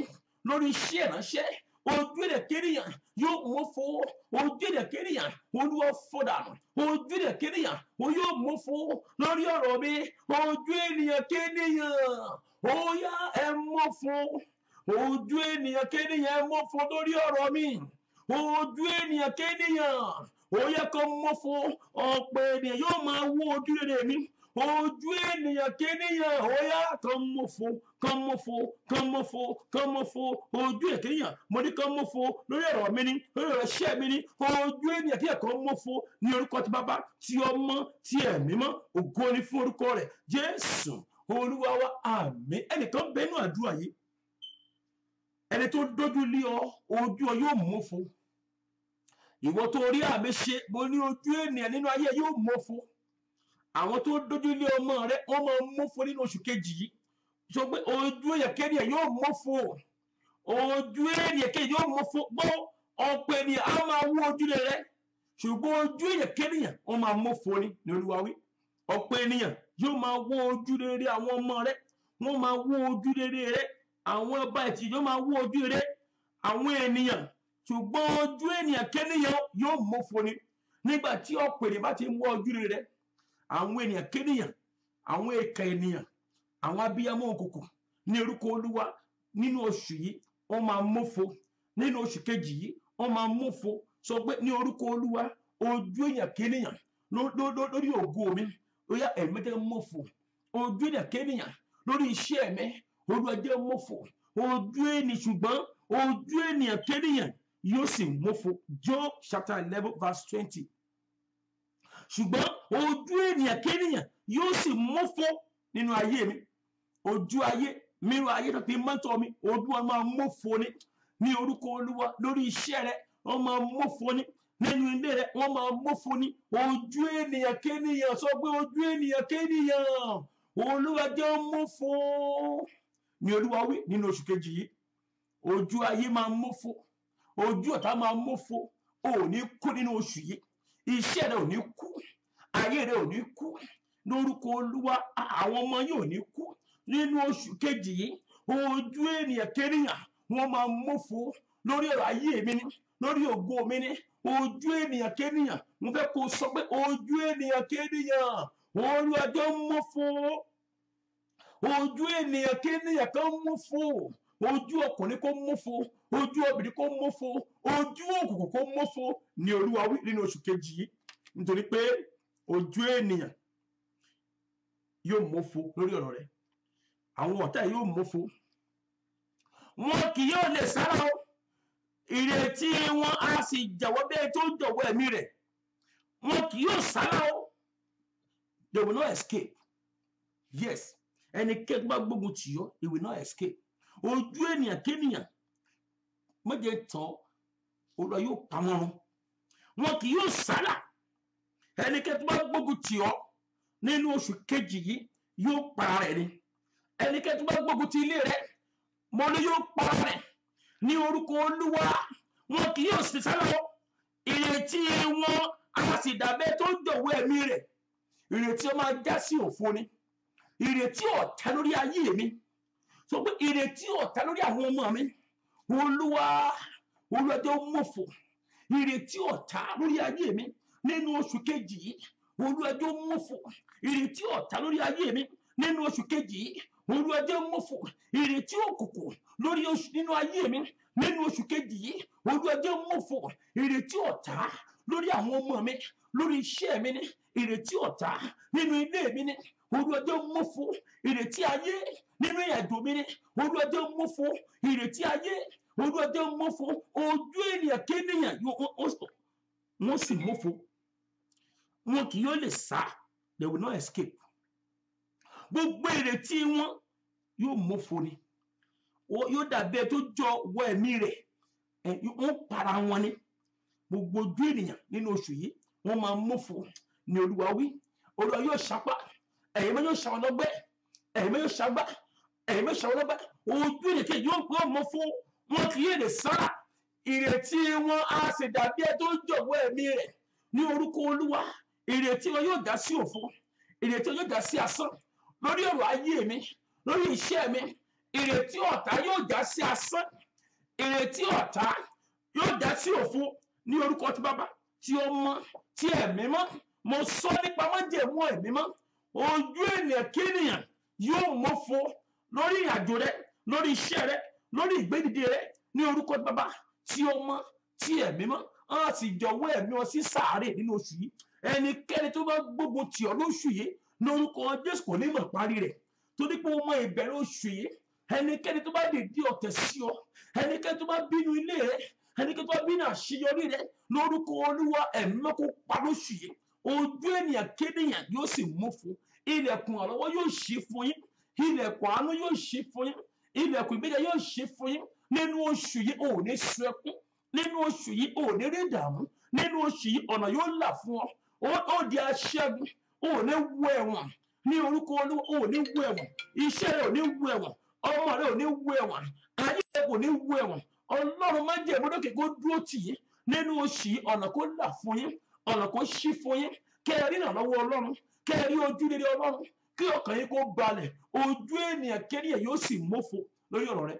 lórí iṣẹ́ ìránṣẹ́. Ojú ènìyàn kéèyàn yóò mọ́fo. Ojú ènìyàn kéèyàn Olúwa fọ́ dànù. Ojú ènìyàn kéèyàn yóò mọ́fo lórí ọ̀rọ̀ mi. Ojú ènìyàn kéèyàn ó yá ẹ mọ́fo. Ojú ènìyàn kéèyàn ẹ mọ́fo lórí ọ̀rọ̀ mi. Ojú ènìyàn kéèyàn ó yẹ kó mọ́fo. Ọ̀pọ̀ ènìyàn yóò máa wọ ojú rere mi. Ojú ènìyàn kéèyàn ó yá kó mọ́fo, kó mọ́fo, kó mọ́fo, kó mọ́fo. Ojú ènìyàn kéèyàn mo ní kó mọ́fo lórí ọ̀rọ̀ mi ní, lórí ọ̀rọ̀ iṣẹ́ mi ní. Ojú ènìyàn kéèyàn kó mọ́fo ní orúkọ ti Bàbá ti Ọmọ ti Ẹ̀mí Mímọ́. Ògo ni fún orúkọ rẹ̀ Jésù Olúwa wa. Àmín. Ẹnìkan bẹnu àdúrà yìí, ẹni tó dójú lé ọ, ojú ọ yóò mọ́fo. Ìwọ tó rí àmì ṣe, mo ní ojú ènìyàn nínú ayé yóò mọ́fo. Àwọn tó dójú lé ọmọ rẹ wọ́n máa mọ́fo nínú oṣù kejì yìí. Sọ pé ojú ènìyàn kéèyàn yóò mọ́fo. Ojú ènìyàn kéèyàn yóò mọ́fo. Gbọ́, ọ̀pọ̀ ènìyàn á máa wọ ojú rẹ, ṣùgbọ́n ojú ènìyàn kéèyàn wọ́n máa mọ́fo ní Olúwa wí. Ọ̀pọ̀ ènìyàn yóò máa wọ ojú rere àwọn ọmọ rẹ. Wọ́n máa wọ ojú rere rẹ. Àwọn ọba ẹ̀tì yóò máa wọ ojú rere àwọn ènìyàn, ṣùgbọ́n ojú ènìyàn kéèyàn yóò mọ́fo ní. Nígbà tí ọ̀pọ̀ ènìyàn bá ti ń wọ ojú rere, àwọn ènìyàn kéèyàn, àwọn èkà ènìyàn, àwọn abiyamọ òkùnkùn ní orúkọ Olúwa nínú oṣù yìí wọ́n máa mọ́fo. Nínú oṣù kejì yìí wọ́n máa mọ́fo. Sọ pé ní orúkọ Olúwa ojú ènìyàn kéèyàn lórí ògo mi ó yá ẹ̀mí jẹ́ mọ́fo. Ojú ènìyàn kéèyàn lórí iṣẹ́ mi Olúwa jẹ́ mọ́fo. Ojú ènìyàn, ṣùgbọ́n ojú ènìyàn kéèyàn yóò sì mọ́fo. Job chapter 11 verse 20. Ṣùgbọ́n ojú ènìyàn kéèyàn yóò sì mọ́fo nínú ayé mi. Ojú ayé mìíràn ayé tó ti mọ́tò mi, ojú wọn máa mọ́fo ní orúkọ Olúwa. Lórí iṣẹ́ rẹ wọ́n máa mọ́fo ní. Nínú ilé rẹ wọ́n máa mọ́fo ní. Ojú ènìyàn kéèyàn. Sọ pé ojú ènìyàn kéèyàn Olúwa jẹ́ mọ́fo ní Olúwa wí nínú oṣù kejì yìí. Ojú ayé máa mọ́fo. Ojú ọ̀tá máa mọ́fo. O ò ní kú nínú oṣù yìí. Iṣẹ́ rẹ ò ní kú. Ayé rẹ ò ní kú. Lórúkọ Olúwa àwọn ọmọ yìí ò ní kú nínú oṣù kejì yìí. Ojú ènìyàn kéèyàn wọ́n máa mọ́fo lórí ọ̀rọ̀ ayé mi ní, lórí ògo mi ní. Ojú ènìyàn kéèyàn mo fẹ́ kó sọ pé ojú ènìyàn kéèyàn Olúwa jẹ́ mú fún ojú ènìyàn kéèyàn kan mú fún ojú ọkùnrin kó mú fún ojú obìnrin kó mú fún ojú òkùnkùn kó mú fún ní Olúwa wí nínú oṣù kejì yìí nítorí pé ojú ènìyàn yóò mú fún lórí ọ̀rọ̀ rẹ̀ àwọn ọ̀tá yóò mú fún wọn kì yóò lè sára o ìrètí wọn á sì jọ̀wọ́ bẹ́ẹ̀ tó jọ̀wọ́ ẹ̀mí rẹ̀ wọn kì yóò sára o they will not escape yes ẹnikẹ́ni bá gbógun tì ọ́ he will not escape ojú ènìyàn kéèyàn méje tán Olúwa yóò pa wọ́n run wọn kì yóò sára ẹnikẹ́ni bá gbógun tì ọ́ nínú oṣù kejì yìí yóò para rẹ̀ ni ẹnikẹ́ni bá gbógun tì ilé rẹ̀ mo ní yóò para rẹ̀ ní orúkọ Olúwa wọn kì yóò sì sára o ìrètí wọn á sì dàbẹ́ tó jọ̀wọ́ ẹ̀mí rẹ̀ ìrètí ó máa já sí òfo ni ìrètí ọ̀tá lórí ayé mi sọ pé ìrètí ọ̀tá lórí àwọn ọmọ mi Olúwa jẹ́ mọ̀fọ̀ ìrètí ọ̀tá lórí ayé mi nínú oṣù kejì yìí Olúwa jẹ́ mọ̀fọ̀ ìrètí ọ̀tá lórí ayé mi nínú oṣù kejì yìí Olúwa jẹ́ mọ̀fọ̀ ìrètí òkùnkùn lórí oṣù nínú ayé mi nínú oṣù kejì yìí Olúwa jẹ́ mọ̀fọ̀ ìrètí ọ̀tá lórí àwọn ọmọ mi lórí iṣẹ́ mi ní ìrètí ọ̀tá nínú ilé mi ní Olúwa jẹ́ mọ̀fọ̀ ìrètí ayé nínú ìyàdó mi ní Olúwa jẹ́ mọ̀fọ̀ ìrètí ayé Olúwa jẹ́ mọ̀fọ̀ ojú ènìyàn kéèyàn wọ́n sì mọ̀fọ̀ wọn kì yóò lè sá they will not escape gbogbo ìrètí wọn yóò mọ̀fọ̀ ni yóò dàbí ẹ tó jọ wọ ẹ̀mí rẹ̀ wọ́n para wọn ni gbogbo ojú ènìyàn nínú oṣù yìí wọ́n máa mọ̀fọ̀ ní Olúwa wí Olúwa yóò ṣapá ẹ̀yin yóò ṣàwọn lọ́gbẹ́ ẹ̀yin yóò ṣàgbá ẹ̀yin yóò ṣàwọn lọ́gbẹ́ ojú ènìyàn yóò mọ̀fọ̀ wọn kì yóò lè sára ìrètí wọn á sì dàbí ẹ tó jọ̀wọ́ ẹ̀mí rẹ̀ ní orúkọ Olúwa ìrètí wọn yóò dá sí òfo ìrètí wọn yóò dá sí asán lórí ọ̀rọ̀ ayé mi lórí iṣẹ́ mi ìrètí ọ̀tá yóò dá sí asán ìrètí ọ̀tá yóò dá sí òfo ní orúkọ ti Bàbá ti Ọmọ ti Ẹ̀mí Mọ́ mo sọ nípa májẹ̀mú Ẹ̀mí Mọ́ ojú ènìyàn kéèyàn yóò mọ̀fọ̀ lórí ìrìnàjò rẹ lórí iṣẹ́ rẹ lórí ìgbédìde rẹ ní orúkọ ti Bàbá ti Ọmọ ti Ẹ̀mí Mọ́ á sì jọ̀wọ́ ẹ̀mí wọn sí sàárè nínú oṣù yìí ẹnikẹ́ni tó bá gbógun tì ọ́ lóṣù yìí lórúkọ Jésù kò ní mọ̀ parí rẹ̀ torí pé ó mọ ìbẹ̀rẹ̀ oṣù yìí ẹnikẹ́ni tó bá dìde ọ̀tẹ̀ sí ọ ẹnikẹ́ni tó bá bínú ilé rẹ ẹnikẹ́ni tó bá bínú àṣeyọrí rẹ lórúkọ Olúwa Ẹ̀mí Mọ́ kó pa lóṣù yìí ojú ènìyàn kéèyàn yóò sì mọ̀fọ̀ ilẹ̀kùn àlọ́wọ́ yóò ṣí fún yín ilẹ̀kùn àánú yóò ṣí fún yín ilẹ̀kùn ìgbéga yóò ṣí fún yín nínú oṣù yìí ò ní sun ẹkún nínú oṣù yìí ò ní rí ìdààmú nínú oṣù yìí ọ̀nà yóò là fún ọ ó di aṣẹ́gun ò ní wọ ẹ̀wọ̀n ní orúkọ Olúwa ò ní wọ ẹ̀wọ̀n iṣẹ́ rẹ ò ní wọ ẹ̀wọ̀n ọmọ rẹ ò ní wọ ẹ̀wọ̀n ayé rẹ kò ní wọ ẹ̀wọ̀n Ọlọ́run má jẹ́ ìmúdókè kó dúró tì yín nínú oṣù yìí ọ̀nà kó là fún yín ọ̀nà kó ṣí fún yín kẹ́ ẹ rí ìrànlọ́wọ́ Ọlọ́run kẹ́ ẹ rí ojú rere Ọlọ́run kí ọkàn yín kó balẹ̀ ojú ènìyàn kéèyàn yóò sì mọ̀fọ̀ lórí ọ̀rọ̀ rẹ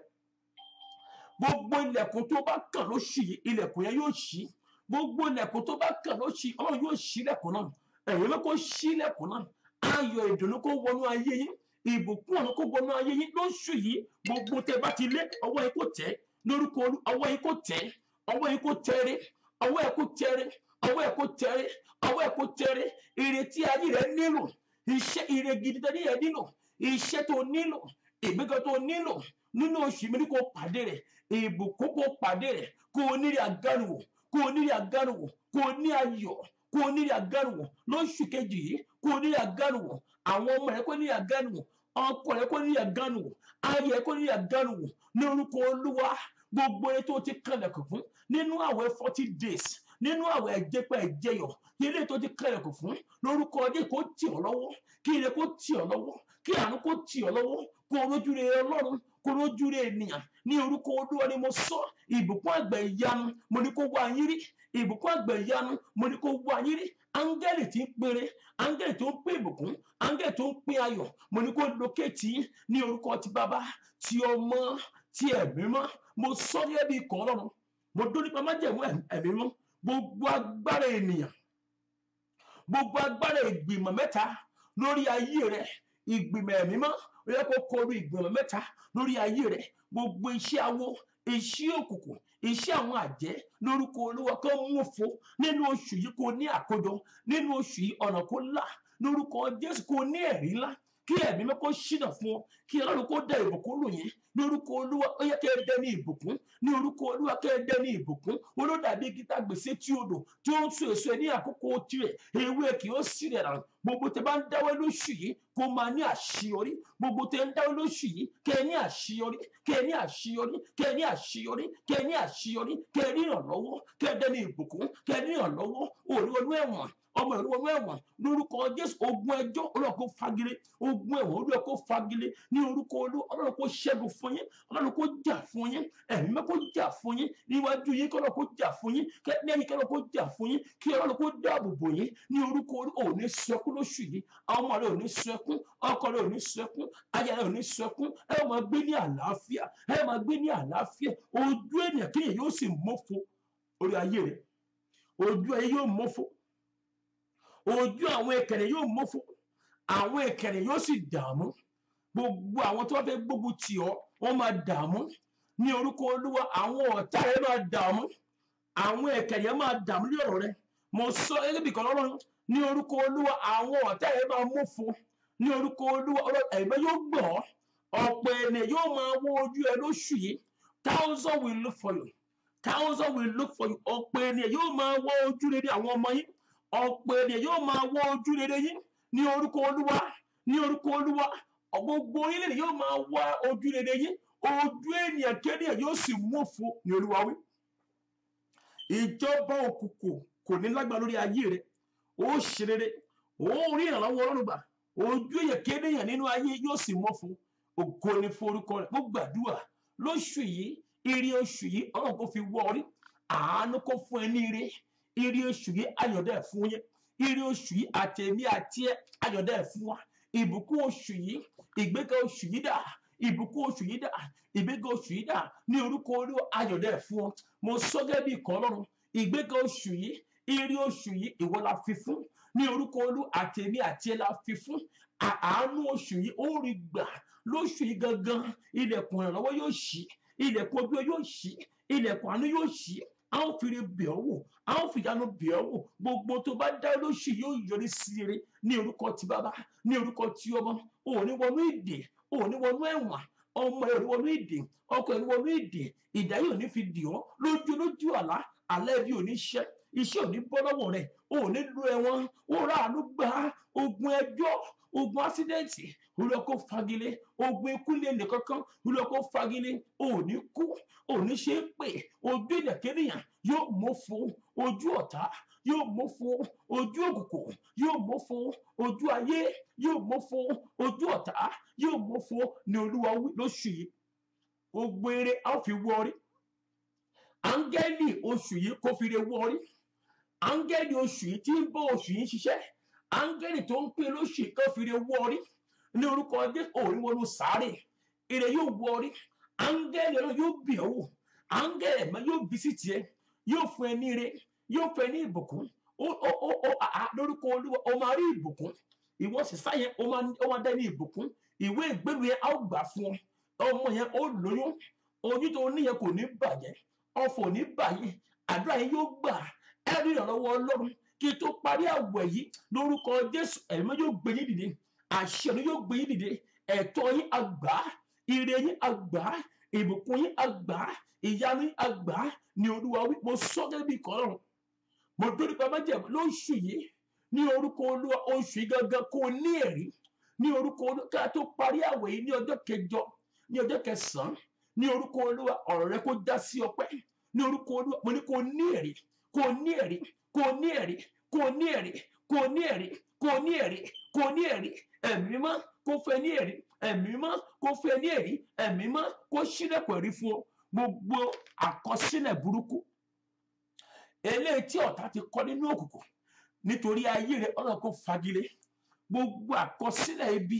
gbogbo ilẹ̀kùn tó bá kàn lóṣù yìí ilẹ̀kùn yẹn yóò ṣí gbogbo ilẹ̀kùn tó bá kàn lóṣù yìí Ọlọ́run yóò ṣí ilẹ̀kùn náà Ẹ̀yin Mọ́ kó ṣí ilẹ̀kùn náà ayọ̀ ìdùnnú kó wọnú ayé yín ìbùkún ọ̀run kó wọnú ayé yín lóṣù yìí gbogbo tẹ́ bá ti lé ọwọ́ yín kó tẹ̀ lórúkọ ọwọ́ yín kó tẹ̀ ọwọ́ yín kó tẹ̀rẹ̀ ọwọ́ ẹ̀ kó tẹ̀rẹ̀ ọwọ́ ẹ̀ kó tẹ̀rẹ̀ ọwọ́ ẹ̀ kó tẹ̀rẹ̀ ìrètí ayé rẹ nílò iṣẹ́ ire gidi tó níyẹn nílò iṣẹ́ tó nílò ìgbéga tó nílò nínú oṣù mi ní kó pàdé rẹ̀ ìbùkún kó pàdé rẹ̀ kó o nírí àgánùwò kó o nírí àgánùwò kó o ní ayọ̀ kó o nírí àgánùwò lóṣù kejì yìí kó o nírí àgánùwò àwọn ọmọ rẹ kó nírí àgánùwò ọkọ rẹ kó nírí àgánùwò ayé rẹ kó nírí àgánùwò ní orúkọ Olúwa gbogbo ẹni tó ti kànlẹ̀kùn fún nínú àwẹ̀ 40 days nínú àwẹ̀ ẹ̀jẹ̀pẹ̀ ẹ̀jẹ̀yọ̀ ilé tó ti kànlẹ̀kùn fún lórúkọ ọdẹ kó tì ọ́ lọ́wọ́ kí ire kó tì ọ́ lọ́wọ́ kí àánú kó tì ọ́ lọ́wọ́ kó rojú rere Ọlọ́run kó rojú rere ènìyàn ní orúkọ Olúwa ni mo sọ ìbùkún àgbẹ̀ ìyanu mo ní kó wá yín rí ìbùkún àgbẹ̀ ìyanu mo ní kó wá yín rí áńgẹ́lì tí ń péré áńgẹ́lì tó ń pín ìbùkún áńgẹ́lì tó ń pín ayọ̀ mo ní kó lókèétì ní orúkọ ti Bàbá ti Ọmọ ti Ẹ̀mí Mọ́ mo sọ ní ẹbí ikọ̀ Ọlọ́run mo dó nípa májẹ̀mú Ẹ̀mí Mọ́ gbogbo agbára ènìyàn gbogbo agbára ìgbìmọ̀ mẹ́ta lórí ayé rẹ̀ ìgbìmọ̀ ẹ̀mí mọ́ ó yẹ kó kọlu ìgbìmọ̀ mẹ́ta lórí ayé rẹ̀ gbogbo iṣẹ́ awo iṣẹ́ òkùnkùn iṣẹ́ àwọn àjẹ́ lórúkọ Olúwa kó mú fo nínú oṣù yìí kó ní àkójọ nínú oṣù yìí ọ̀nà kó là lórúkọ Jésù kó ní ẹ̀rí ńlá kí ẹ̀mí mọ́ kó ṣínà fún ọ kí Ọlọ́run kó dá ìbùkún lò yẹn lórúkọ Olúwa ó yẹ kí ẹ dẹ ní ìbùkún ní orúkọ Olúwa kí ẹ dẹ ní ìbùkún olódàbí gíta gbèsè tí odò tí ó ń so èso ẹ ní àkókò tirẹ̀ ewé kì ó sì rẹ̀ rà gbogbo tẹ bá ń dáwọ́ lóṣù yìí kó máa ní àṣeyọrí gbogbo tẹ ń dáwọ́ lóṣù yìí kẹ́ ẹ ní àṣeyọrí kẹ́ ẹ ní àṣeyọrí kẹ́ ẹ ní àṣeyọrí kẹ́ ẹ ní àṣeyọrí kẹ́ ẹ ní ìrànlọ́wọ́ kẹ́ ẹ dẹ ní ìbùkún kẹ́ ẹ ní ìrànlọ́wọ́ òru ẹ̀wọ̀n ọmọ ìlú ọmọ ẹ̀wọ̀n lórúkọ Jésù ogun ẹjọ́ Ọlọ́run kó fagilé ogun ẹ̀wọ̀n Olúwa kó fagilé ní orúkọ Olúwa Ọlọ́run kó ṣẹ́gun fún yín Ọlọ́run kó jà fún yín ẹ̀mí mọ́ kó jà fún yín níwájú yín kí Ọlọ́run kó jà fún yín lẹ́yìn kí Ọlọ́run kó jà fún yín kí Ọlọ́run kó dáàbò bò yín ní orúkọ Olúwa ò ní sọkún lóṣù yìí àwọn ọmọ rẹ ò ní sọkún ọkọ rẹ ò ní sọkún aya rẹ ò ní sọkún ẹ máa gbé ní àlàáfíà ẹ máa gbé ní àlàáfíà ojú ènìyàn kéèyàn yóò sì mọ́fo orí ayé rẹ ojú ayé yóò mọ́fo ojú àwọn ìkẹrẹ yóò mọ́fò àwọn ìkẹrẹ yóò sì dààmú gbogbo àwọn tó fẹ́ gbógun tì ọ́ wọ́n máa dààmú ní orúkọ Olúwa àwọn ọ̀tá rẹ máa dààmú àwọn ìkẹrẹ máa dààmú ní ọ̀rọ̀ rẹ mo sọ ẹgbẹ́ bìkan lọ́rùn ní orúkọ Olúwa àwọn ọ̀tá rẹ máa mọ́fò ní orúkọ Olúwa ẹ̀mẹ́ yóò gbọ́ ọ̀pọ̀ ènìyàn yóò máa wọ ojú ẹ lóṣù yìí thousand will look for you ọ̀pọ̀ ènìyàn yóò máa wọ ojú rere àwọn ọmọ yín ọ̀pọ̀ ènìyàn yóò máa wọ ojú rere yín ní orúkọ Olúwa gbogbo orílẹ̀-èdè yóò máa wá ojú rere yín ojú ènìyàn kéèyàn yóò sì mọ́fo ní Olúwa wí ìjọba òkùnkùn kò ní lágbára lórí ayé rẹ ó ṣe rere ó rí ìrànlọ́wọ́ Ọlọ́run gbà ojú ènìyàn kéèyàn nínú ayé yóò sì mọ́fo ògo ni forúkọ rẹ mo gbàdúrà lóṣù yìí ire oṣù yìí Ọlọ́run kò fi wọ orí àánú kó fún ẹ ní ire oṣù yìí ayọ̀dẹ̀ fún yín ire oṣù yìí àtẹ̀mí àti ẹ ayọ̀dẹ̀ fún wa ìbùkún oṣù yìí ìgbéga oṣù yìí dà ìbùkún oṣù yìí dà ìgbéga oṣù yìí dà ní orúkọ Olúwa ayọ̀dẹ̀ fún ọ mo sọ gẹ́gẹ́ bí ìkọ́ Ọlọ́run ìgbéga oṣù yìí ire oṣù yìí ìwọ la fi fún ní orúkọ Olúwa àtẹ̀mí àti ẹ la fi fún àánú oṣù yìí ó rí gbà lóṣù yìí gangan ilẹ̀kùn ìrànlọ́wọ́ yóò ṣí ilẹ̀kùn ojú yóò ṣí ilẹ̀kùn àánú yóò ṣí a ó fi bẹ̀ ọ́ wò a ó fi ìyanu bẹ̀ ọ́ wò gbogbo tó bá dá lóṣù yóò yọrí sí rere ní orúkọ ti bàbá ní orúkọ ti ọmọ ò ní wọnú ìdè ò ní wọnú ẹ̀wọ̀n ọmọ ẹ̀ ò ní wọnú ìdè ọkọ ẹ̀ ò ní wọnú ìdè ìdá yóò ní fi dì ọ́ lójú àlá alẹ́ bí ò ní ṣẹ́ iṣẹ́ ò ní bọ́ lọ́wọ́ rẹ̀ ò ní lu ẹ̀wọ̀n ó rà ánú gbà ogun ẹjọ́ ogun ásídẹ́ǹtì Olúwa kó fagilé ogun ikú lé nìkankan Olúwa kó fagilé ò ní kú ò ní ṣe é pè ojú ìdàkẹ́nìyàn yóò mọ́fo ojú ọ̀tá yóò mọ́fo ojú òkùnkùn yóò mọ́fo ojú ayé yóò mọ́fo ojú ọ̀tá yóò mọ́fo ní Olúwa wí lóṣù yìí gbogbo eré a ó fi wọrí áńgẹ́lì oṣù yìí kó fi re wọrí áńgẹ́lì oṣù yìí tí ń bọ́ oṣù yìí ṣiṣẹ́ áńgẹ́lì tó ń pín lóṣù yìí kó fi re wọrí ní orúkọ Jésù òní wọnú sáré ire yóò wọrí áńgẹ́lì Ọlọ́run yóò bì ọ́ wò áńgẹ́lì ẹ̀mọ́ yóò bí sí tiẹ̀ yóò fún ẹ ní ire yóò fún ẹ ní ìbùkún lórúkọ Olúwa o máa rí ìbùkún ìwọ sísá yẹn o máa dá ní ìbùkún ìwé ìgbélu yẹn á ó gbà fún ọ ọmọ yẹn ó lóyún oyún tó níyẹn kò ní bàjẹ́ ọ̀fọ̀ ní báyìí àdúrà yẹn yóò gbà ẹ rí ìrànlọ́wọ́ Ọlọ́run kí tó parí àwẹ̀ yìí lórúkọ Jésù ẹ̀mọ́ yóò gbé yín dìde àṣẹ ọ̀run yóò gbé yín dìde ẹ̀tọ́ yín àgbà ire yín àgbà ìbùkún yín àgbà ìyanu yín àgbà ní Olúwa wí mo sọ gẹ́gẹ́ bí ìkọ́ Ọlọ́run mo dórí pa májẹ̀mú lóṣù yìí ní orúkọ Olúwa oṣù yìí gangan kò ní ẹ̀rí ní orúkọ Olúwa ká tó parí àwẹ̀ yìí ní ọjọ́ kẹjọ ní ọjọ́ kẹsàn-án ní orúkọ Olúwa ọ̀rọ̀ rẹ kó já sí ọpẹ́ ní orúkọ Olúwa mo ní kó ní ẹ̀rí kó ní ẹ̀rí kó ní ẹ̀rí kó ní ẹ̀rí kó ní ẹ̀rí kó ní ẹ̀rí kó ní ẹ̀rí ẹ̀mí mímọ́ kó fẹ́ ní ẹ̀rí ẹ̀mí mímọ́ kó fẹ́ ní ẹ̀rí ẹ̀mí mímọ́ kó ṣílẹ̀kùn ẹ̀rí fún ọ gbogbo àkọsílẹ̀ burúkú eléyìí tí ọ̀tá ti kọ nínú òkùnkùn nítorí ayé rẹ Ọlọ́run kó fagilé gbogbo àkọsílẹ̀ ibi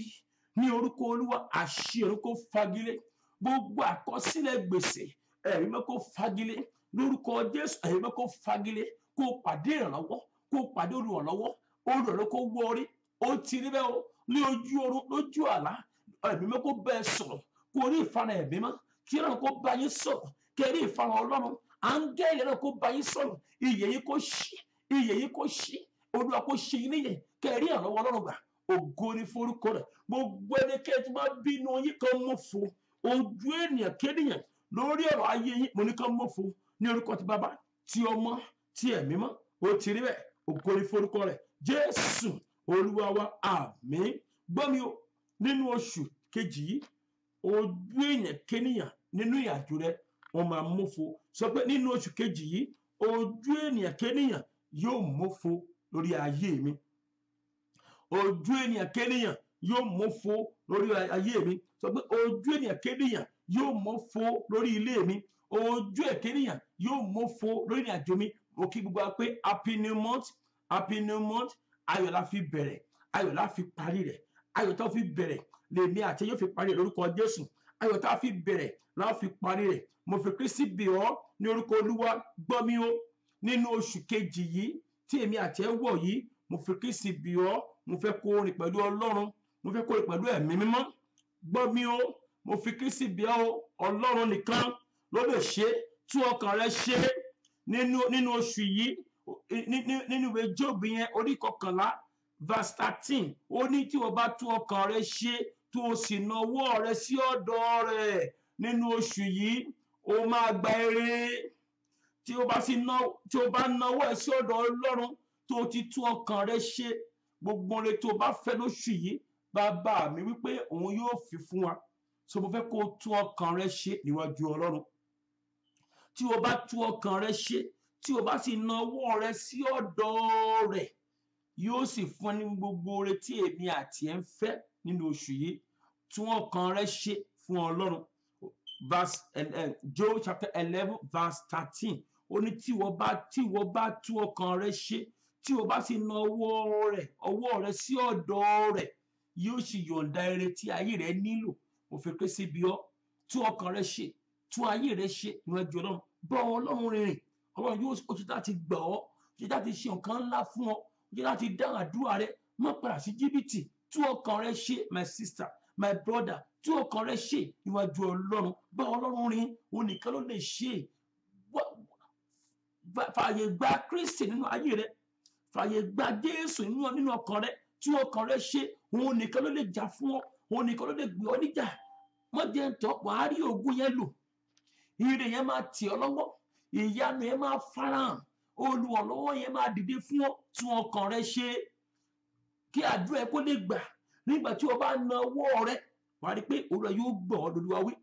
ní orúkọ Olúwa àṣírí kó fagilé gbogbo àkọsílẹ̀ gbèsè ẹ̀rí mọ́ kó fagilé lórúkọ Jésù ẹ̀rí mọ́ kó fagilé kó pàdé ìrànlọ́wọ́ kó pàdé olùrànlọ́wọ́ olùrànlọ́wọ́ kó wọ orí ó ti rí bẹ́ẹ̀ o ní ojú oorun lójú àlá ẹ̀mí mọ́ kó bẹ́ẹ̀ sọ̀rọ̀ kó rí ìfara ẹ̀mí mọ́ kí ọlọ́run kó bá yín sọ̀rọ̀ kẹrí ìfara ọlọ́run áńgẹ́lì náà kó bá yín sọ̀rọ̀ iyè yín kó ṣí iyè yín kó ṣí olúwa kó ṣe yín níyè kẹrí ìrànlọ́wọ́ ọlọ́run gbà ògo ní forúkọ rẹ̀ gbogbo ẹnikẹ́ni tó bá bínú yín kan mú fún ojú ènìyàn kéèyàn lórí ọ̀rọ̀ ayé yín mo ní kan mú fún ní orúkọ ti bàbá ti ọmọ ti ẹ̀mí mọ́ ó ti rí bẹ́ẹ̀ ògo ní forúkọ rẹ̀ jésù olúwa wa àmín gbọ́ mi o nínú oṣù kejì yìí ojú èèyàn kéèyàn nínú ìrìnàjò rẹ̀ wọ́n máa mú fún sọ pé nínú oṣù kejì yìí ojú ènìyàn kéèyàn yóò mú fún lórí ayé mi ojú ènìyàn kéèyàn yóò mú fún lórí ayé mi sọ pé ojú ènìyàn kéèyàn yóò mú fún lórí ilé mi ojú èkéèyàn yóò mú fún lórí ìrìnàjò mi mo kí gbogbo wa pé happy new month ayọ̀ la fi bẹ̀rẹ̀ ayọ̀ la fi parí rẹ̀ ayọ̀ tó fi bẹ̀rẹ̀ lèmi àti yóò fi parí rẹ̀ lórúkọ jésù ayọ̀ tá a fi bẹ̀rẹ̀ la fi parí rẹ̀ mo fi kristi bì ọ́ ní orúkọ olúwa gbọ́ mi o nínú oṣù kejì yìí tí èmi àti ẹ wọ̀ yìí mo fi kristi bì ọ́ mo fẹ́ kó rìn pẹ̀lú ọlọ́run mo fẹ́ kó rìn pẹ̀lú ẹ̀mí mímọ́ gbọ́ mi o mo fi kristi bì ọ́ ọlọ́run nìkan ló lè ṣe tú ọkàn rẹ ṣe nínú oṣù yìí nínú ìwé Jóòbù yẹn orí 11 verse 13 ó ní tí o bá tú ọkàn rẹ ṣe tó o sì nawọ́ rẹ sí ọ̀dọ̀ rẹ̀ nínú oṣù yìí o máa gba ire tí o bá nawọ́ ẹ sí ọ̀dọ̀ Ọlọ́run tó o ti tú ọkàn rẹ ṣe gbogbo rẹ tó o bá fẹ́ lóṣù yìí bàbá mi wípé òun yóò fi fún wa so mo fẹ́ kó o tú ọkàn rẹ ṣe níwájú Ọlọ́run tí o bá tú ọkàn rẹ ṣe tí o bá sì nawọ́ rẹ sí ọ̀dọ̀ rẹ̀ yóò sì fún ní gbogbo rẹ tí èmi àti ẹ ń fẹ́ nínú oṣù yìí tún ọkàn rẹ ṣe fún Ọlọ́run Job chapter 11 verse 13 ó ní tí wọ́n bá tú ọkàn rẹ ṣe tí o bá sì na ọwọ́ rẹ sí ọ̀dọ̀ rẹ̀ yóò sì yọ̀ǹda ire tí ayé rẹ nílò mo fi ké síbi ọ́ tú ọkàn rẹ ṣe tú ayé rẹ ṣe níwájú Ọlọ́run bọ́ Ọlọ́run rìnrìn Ọlọ́run yóò ṣe láti gbà ọ́ ṣe láti ṣe nǹkan ńlá fún ọ ṣe láti dáhùn àdúrà rẹ má padà sí jìbìtì tú ọkàn rẹ ṣe my sister my brother tú ọkàn rẹ ṣe níwájú Ọlọ́run bá Ọlọ́run rìn òun nìkan ló lè ṣe fààyè gba Kristi nínú ayé rẹ fààyè gba Jésù nínú ọkàn rẹ tú ọkàn rẹ ṣe òun nìkan ló lè jà fún ọ òun nìkan ló lè gbé ọ níjà wọ́n jẹ́ ń tọ́ wàá rí ogun yẹn lò ire yẹn máa tì ọ́ lọ́wọ́ ìyanu yẹn máa farahàn olùrànlọ́wọ́ yẹn máa dìde fún ọ tún ọkàn rẹ ṣe kí àdúrà ẹ kó lè gbà nígbà tí o bá na ọwọ́ rẹ wà á rí pé Olúwa yóò gbọ́ ọ lórí wa wí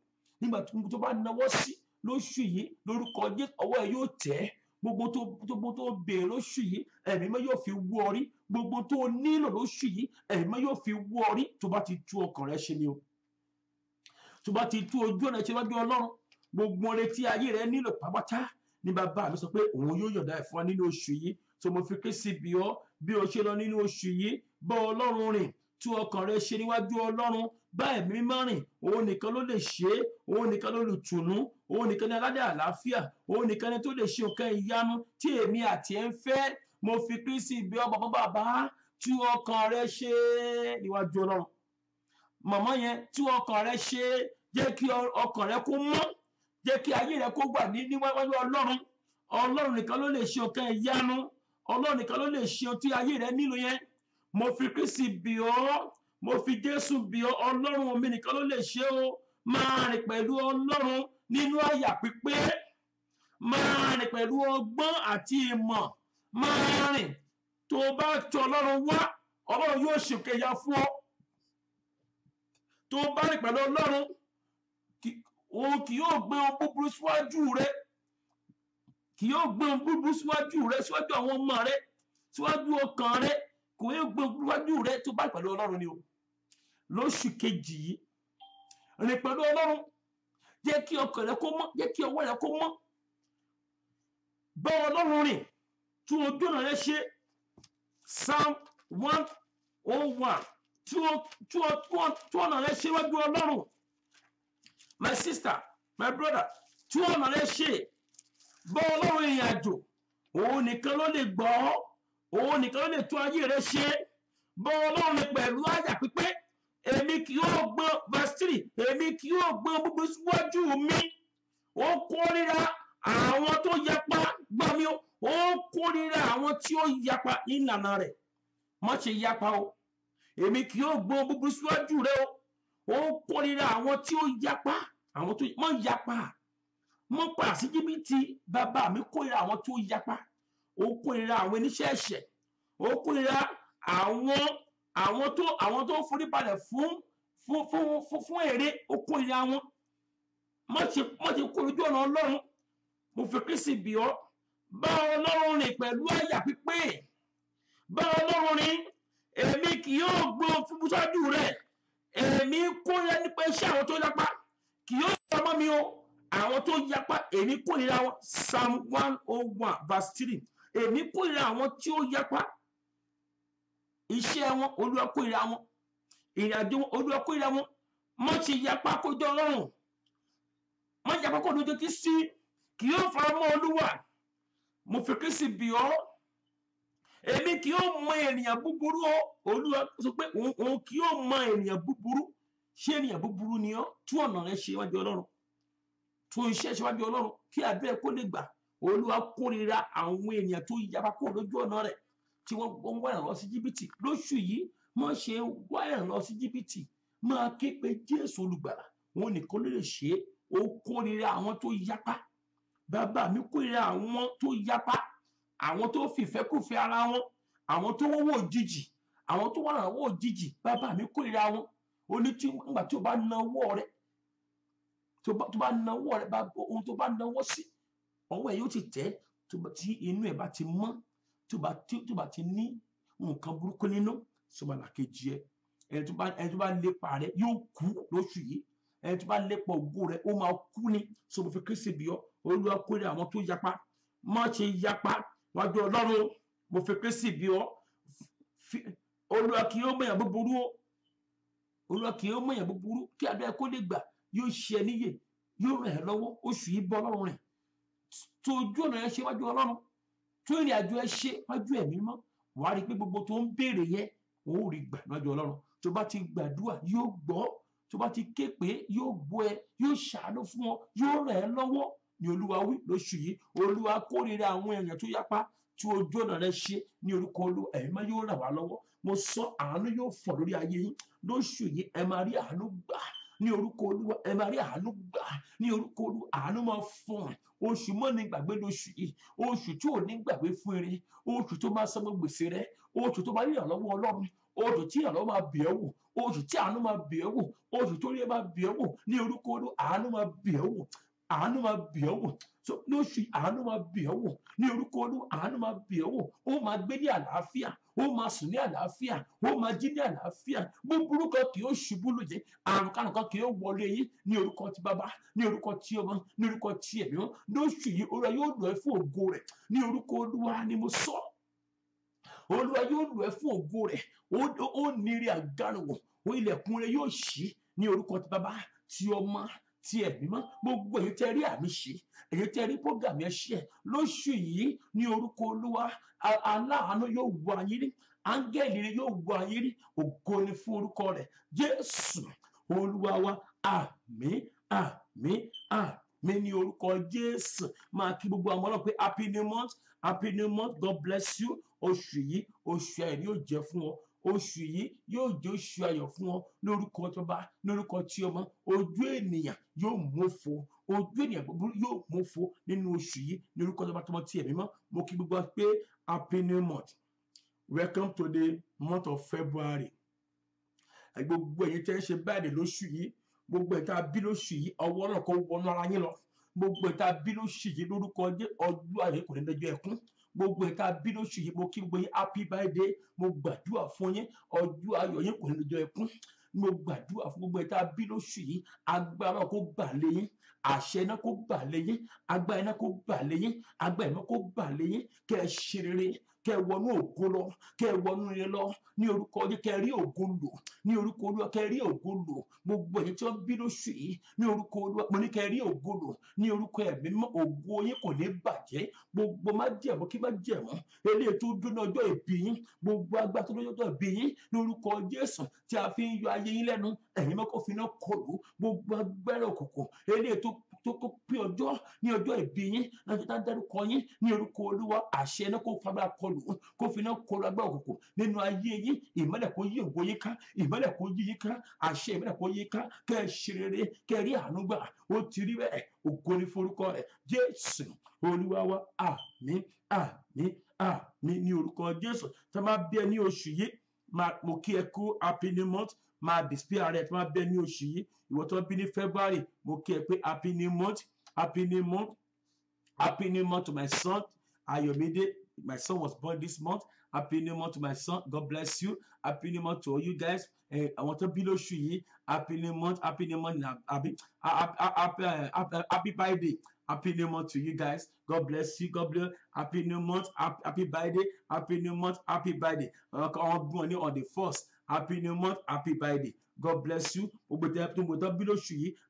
nígbà tó bá nawọ́ sí lóṣù yìí lórúkọ Jésù ọwọ́ ẹ yóò tẹ̀ gbogbo tó béèrè lóṣù yìí ẹ̀mí mọ́ yóò fi wú ọ rí gbogbo tó nílò lóṣù yìí ẹ̀mí mọ́ yóò fi wú ọ rí tó bá ti tú ọkàn rẹ ṣe ni o tó bá ti tú ojú ọ̀nà ṣe lọ́jọ́ Ọlọ́run gbogbo retí ayé rẹ nílò pàápàá ní bàbá mi sọ pé òun yóò yọ̀ǹda ẹ̀ fún wa nínú oṣù yìí tó mo fi ké sí bí ọ bí o ṣe lọ nínú oṣù yìí bá Ọlọ́run rìn tú ọkàn rẹ ṣe níwájú Ọlọ́run bá ẹ̀mí mímọ́ rìn òun nìkan ló lè ṣe é òun nìkan ló lè tùnú òun nìkan ní aládé àlàáfíà òun nìkan ní tó lè ṣe nǹkan ìyanu tí èmi àti ẹ ń fẹ́ mo fi Kristi bí ọ bàbá tú ọkàn rẹ ṣe níwájú Ọlọ́run màmá yẹn tú ọkàn rẹ ṣe jẹ́ kí ọkàn rẹ kó mọ́ jẹ́ kí ayé rẹ kó gbà níwájú Ọlọ́run nìkan ló lè ṣe nǹkan ìyanu Ọlọ́run nìkan ló lè ṣe ohun tí ayé rẹ nílò yẹn mo fi Kristi bì ọ́ mo fi Jésù bì ọ́ Ọlọ́run mi nìkan ló lè ṣe o máa rìn pẹ̀lú Ọlọ́run nínú àyà pípé máa rìn pẹ̀lú ọgbọ́n àti ìmọ̀ máa rìn tó bá tọ̀ Ọlọ́run wá Ọlọ́run yóò ṣèké ya fún ọ tó bá rìn pẹ̀lú Ọlọ́run òun kì yóò gbé ohun búburú síwájú rẹ kì yóò gbé ohun búburú síwájú rẹ síwájú àwọn ọmọ rẹ síwájú ọkàn rẹ kò yóò gbé ohun búburú síwájú rẹ tó bá pẹ̀lú Ọlọ́run ni o lóṣù kejì yìí rìn pẹ̀lú Ọlọ́run jẹ́ kí ọkàn rẹ kó mọ́ jẹ́ kí ọwọ́ rẹ kó mọ́ bá Ọlọ́run rìn tún ojú ọ̀nà rẹ ṣe Psalm 101 tún ọ̀nà rẹ ṣe wájú Ọlọ́run my sister my brother tún ọ̀nà rẹ ṣe bá Ọlọ́run ìrìn àjò òun nìkan ló lè gbọ́ òun nìkan ló lè tún ayé rẹ ṣe. Bọ́ Ọlọ́run ni pẹ̀lú àyà pípé, èmi kì yóò gbọ́n verse 3, èmi kì yóò gbọ́n búburú síwájú mi. Ó kórìíra àwọn tó yapa, gbọ́ mi o, ó kórìíra àwọn tí ó yapa ìlànà rẹ̀. Má ṣe yapa o, èmi kì yóò gbọ́n búburú síwájú rẹ o. Ó kórìíra àwọn tí ó yapa, àwọn tó má yapa, mọ́ pa sí jìbìtì. Bàbá mi kórìíra àwọn tó yapa, ó kórìíra àwọn oníṣẹ́ ẹ̀ṣẹ̀, ó kórìíra àwọn tó forí balẹ̀ fún èrè, ó kórìíra wọn. Má ṣe kó lójú ọ̀nà Ọlọ́run. Mo fi Kristi bì ọ́, bá Ọlọ́run rìn pẹ̀lú àyà pípé, bá Ọlọ́run rìn. Èmi kì yóò gbọ́n fún ṣáájú rẹ̀. Èmi kórìíra nípa iṣẹ́ àwọn tó yapa, kì yóò sọmọ́ mi o. Àwọn tó yapa, èmi kórìíra wọn. Psalm 101 verse 3. Èmi kórìíra àwọn tí ó yapa. Iṣẹ́ wọn, Olúwa kórìíra wọn. Ìrìnàjò wọn, Olúwa kórìíra wọn. Má ṣe yapa kó jẹ́ Ọlọ́run. Má yapa kó lójú tí sí, kì yóò fara mọ́ Olúwa. Mo fi Kristi bì ọ́, èmi kì yóò mọ ènìyàn búburú o. Olúwa sọ pé òun kì yóò mọ ènìyàn búburú. Ṣé ènìyàn búburú ni ọ́? Tún ọ̀nà rẹ ṣe wájú Ọlọ́run, tún iṣẹ́ ṣe wájú Ọlọ́run kí abẹ́ kó lè gbà. Olúwa kórìíra àwọn ènìyàn tó yapa kó lójú ọ̀nà rẹ̀, tí wọ́n wá ìrànlọ́ sí jìbìtì. Lóṣù yìí má ṣe wá ìrànlọ́ sí jìbìtì, máa ké pe Jésù olùgbàlà, òun nìkan ló lè ṣe é. Ó kórìíra àwọn tó yapa. Bàbá mi kórìíra àwọn tó yapa, àwọn tó fìfẹ́ kò fẹ́ ara wọn, àwọn tó wọ́wọ́ òjijì, àwọn tó wà lọ́wọ́ òjijì. Bàbá mi kórìíra wọn. Ó ní tí nígbà tí o bá na ọwọ́ rẹ, tó bá na ọwọ́ rẹ, ohun tó bá na ọwọ́ sí, ọwọ́ ẹ̀ yóò ti tẹ̀, tí inú ẹ̀ bá ti mọ́, tó bá ti ní nǹkan burúkú nínú, sọmọlá kejì ẹ. Ẹni tó bá lépa rẹ yóò kú lóṣù yìí. Ẹni tó bá lépa ògo rẹ ó máa kú ni. So mo fi Kristi bì ọ́, Olúwa kórìíra àwọn tó yapa. Má ṣe yapa wájú Ọlọ́run. Mo fi Kristi bì ọ́, Olúwa kì yóò mọ̀yàn búburú o. Olúwa kì yóò mọ̀yàn búburú, kí abẹ́ kó lè gbà. Yóò ṣe ẹ níyè, yóò ràn ẹ́ lọ́wọ́. Oṣù yìí bọ́ Ọlọ́run rìn, tó ojú ọ̀nà ẹ ṣe wájú Ọlọ́run, tó ìrìn àjò ẹ ṣe wájú ẹ̀mí mọ́. Wàá rí i pé gbogbo tó ń béèrè yẹn ó rí gbà wájú Ọlọ́run. Tó bá ti gbàdúrà yóò gbọ́, tó bá ti ké pé yóò gbọ́ ẹ, yóò ṣàánú fún ọ, yóò ràn ẹ́ lọ́wọ́ ni Olúwa wí lóṣù yìí. Olúwa kórìíra àwọn èèyàn tó yapa, tí ojú ọ̀nà rẹ ṣe ní orúkọ Olúwa. Ẹ̀mí máa yóò ràn wá lọ́wọ́. Mo sọ àánú yóò fọ̀ lórí ayé yín lóṣù yìí. Ẹ máa rí àánú gbà ní orúkọ Olúwa. Ẹ máa rí àánú gbà ní orúkọ Olúwa. Àánú máa fún oṣù mọ́ ní gbàgbé lóṣù yìí. Oṣù tí ò ní gbàgbé fún eré, oṣù tó máa san gbèsè rẹ, oṣù tó máa rí ìrànlọ́wọ́ Ọlọ́run, oṣù tí ìrànlọ́wọ́ máa bẹ̀ ẹ́ wò, oṣù tí àánú máa bẹ̀ ẹ́ wò, oṣù tó rí ẹ máa bẹ̀ ẹ́ wò ní orúkọ Olúwa. Àánú máa bẹ̀ ẹ́ wò, àánú máa bẹ̀ ẹ́ wò. So lóṣù àánú máa bẹ̀ ẹ́ wò ní orúkọ Olúwa. Àánú máa bẹ̀ ẹ́ wò. Ó máa gbé ní àlàáfíà, ó máa sùn ní àlàáfíà, ó máa jí ní àlàáfíà. Búburú kan kì yóò ṣubú lóde, àrùn kan kì yóò wọlé yín ní orúkọ ti Bàbá, ní orúkọ ti Ọmọ, ní orúkọ ti Ẹ̀mí Mímọ́. Lóṣù yìí Olúwa yóò lò ẹ́ fún ògo rẹ̀ ní orúkọ Olúwa ni mo sọ. Olúwa yóò lò ẹ́ fún ògo rẹ̀. Ó ní rí àgárùwọ̀, ó ilẹ̀kùn rẹ̀ yóò ṣí ní orúkọ ti Bàbá, ti Ọmọ, ti Ẹ̀mí Mímọ́. Gbogbo èyí tẹ́ rí àmì ṣe, èyí tẹ́ rí prógàmù ẹ ṣe lóṣù yìí ní orúkọ Olúwa. Aláàánú yóò wọ ayé rí, áńgẹ́lì rẹ̀ yóò wọ ayé rí. Ògo ni fún orúkọ rẹ̀ Jésù Olúwa wa. Àmín, àmín, àmín ní orúkọ Jésù. Máa kí gbogbo àwọn ọlọ́pẹ́ happy new month, happy new month. God bless you. Oṣù yìí oṣù ayọ̀ ni yóò jẹ́ fún ọ. Oṣù yìí yóò jẹ́ oṣù ayọ̀ fún ọ lórúkọ tó bá, lórúkọ tí Ọmọ. Ojú ènìyàn yóò mófo, ojú ènìyàn búburú yóò mófo nínú oṣù yìí ní orúkọ tó bá, tọmọ tí Ẹ̀mí Mímọ́. Mo kí gbogbo pé happy new month. Welcome to the month of February. Gbogbo ẹ̀yin tẹ́ ń ṣe báyìí lóṣù yìí, gbogbo ẹ̀ta bí lóṣù yìí, ọwọ́ náà kó wọnú ara yín lọ. Gbogbo ẹ̀ta bí lóṣù yìí lórúkọ ọdún ayé kò ní lọ́jọ́ ẹkún. Gbogbo ẹ̀ta bí lóṣù yìí, mo kí gbogbo yín happy birthday. Mo gbàdúrà fún yín, ọjọ́ ayọ̀ yín kò ní lọ́jọ́ ẹkún. Mo gbàdúrà fún gbogbo ẹ̀ta bí lóṣù yìí, agbára kó bà lé yín, àṣẹ iná kó bà lé yín, agbára iná kó bà lé yín, agbára iná kó bà lé yín. Kẹ́ ẹ ṣe rere, kẹ́ wọnú ògo lọ, kẹ́ wọnú ire lọ ní orúkọ Jésù, kẹ́ rí ògo lò ní orúkọ Olúwa, kẹ́ rí ògo lò gbogbo èyí tí wọ́n bí lóṣù yìí ní orúkọ Olúwa, mo ní kẹ́ rí ògo lò ní orúkọ Ẹ̀mí Mímọ́. Ògo yín kò ní bàjẹ́, gbogbo májẹ̀mú kí májẹ̀mú eléyìí tó dún ọjọ́ ìbí yín, gbogbo agbára tó lọ́jọ́ ìbí yín lórúkọ Jésù tí a fi ń yọ ayé yín lẹ́nu, ẹ̀yin mọ́ kó fi iná kọlù gbogbo agbára òkùnkùn eléyìí tó kó pé ọjọ́ ní ọjọ́ ìbí yín láti tá dárúkọ yín ní orúkọ Olúwa. Àṣẹ iná kó fagbára kọlù, kó fi iná kọlù agbára òkùnkùn nínú ayé yín. Ìmọ́lẹ̀ kó yí ògo yín ká, ìmọ́lẹ̀ kó yí yín ká, àṣẹ ìmọ́lẹ̀ kó yí ká, kẹ́ ẹ ṣe rere, kẹ́ ẹ rí àánú gbà. Ó ti rí bẹ́ẹ̀, ògo ni forúkọ rẹ̀ Jésù Olúwa wa. Àmín àmín àmín ní orúkọ Jésù. Tá máa bí ẹ ní oṣù yìí, mo kí ẹ kú happy new month. Máa display ààrẹ tí máa bẹ ní oṣù yìí. Ìwọ tó bí ní February, mo kí ẹ pé happy new month, happy new month, happy new month to my son Ayomide. My son was born this month. Happy new month to my son. God bless you. Happy new month to all you guys. I want to be lóṣù yìí. Happy new month. Happy new month. Happy birthday. Happy new month to you guys. God bless you. God bless. Happy new month. Happy birthday. Happy new month. Happy birthday. On the 1st. Happy new month. Happy birthday. God bless you.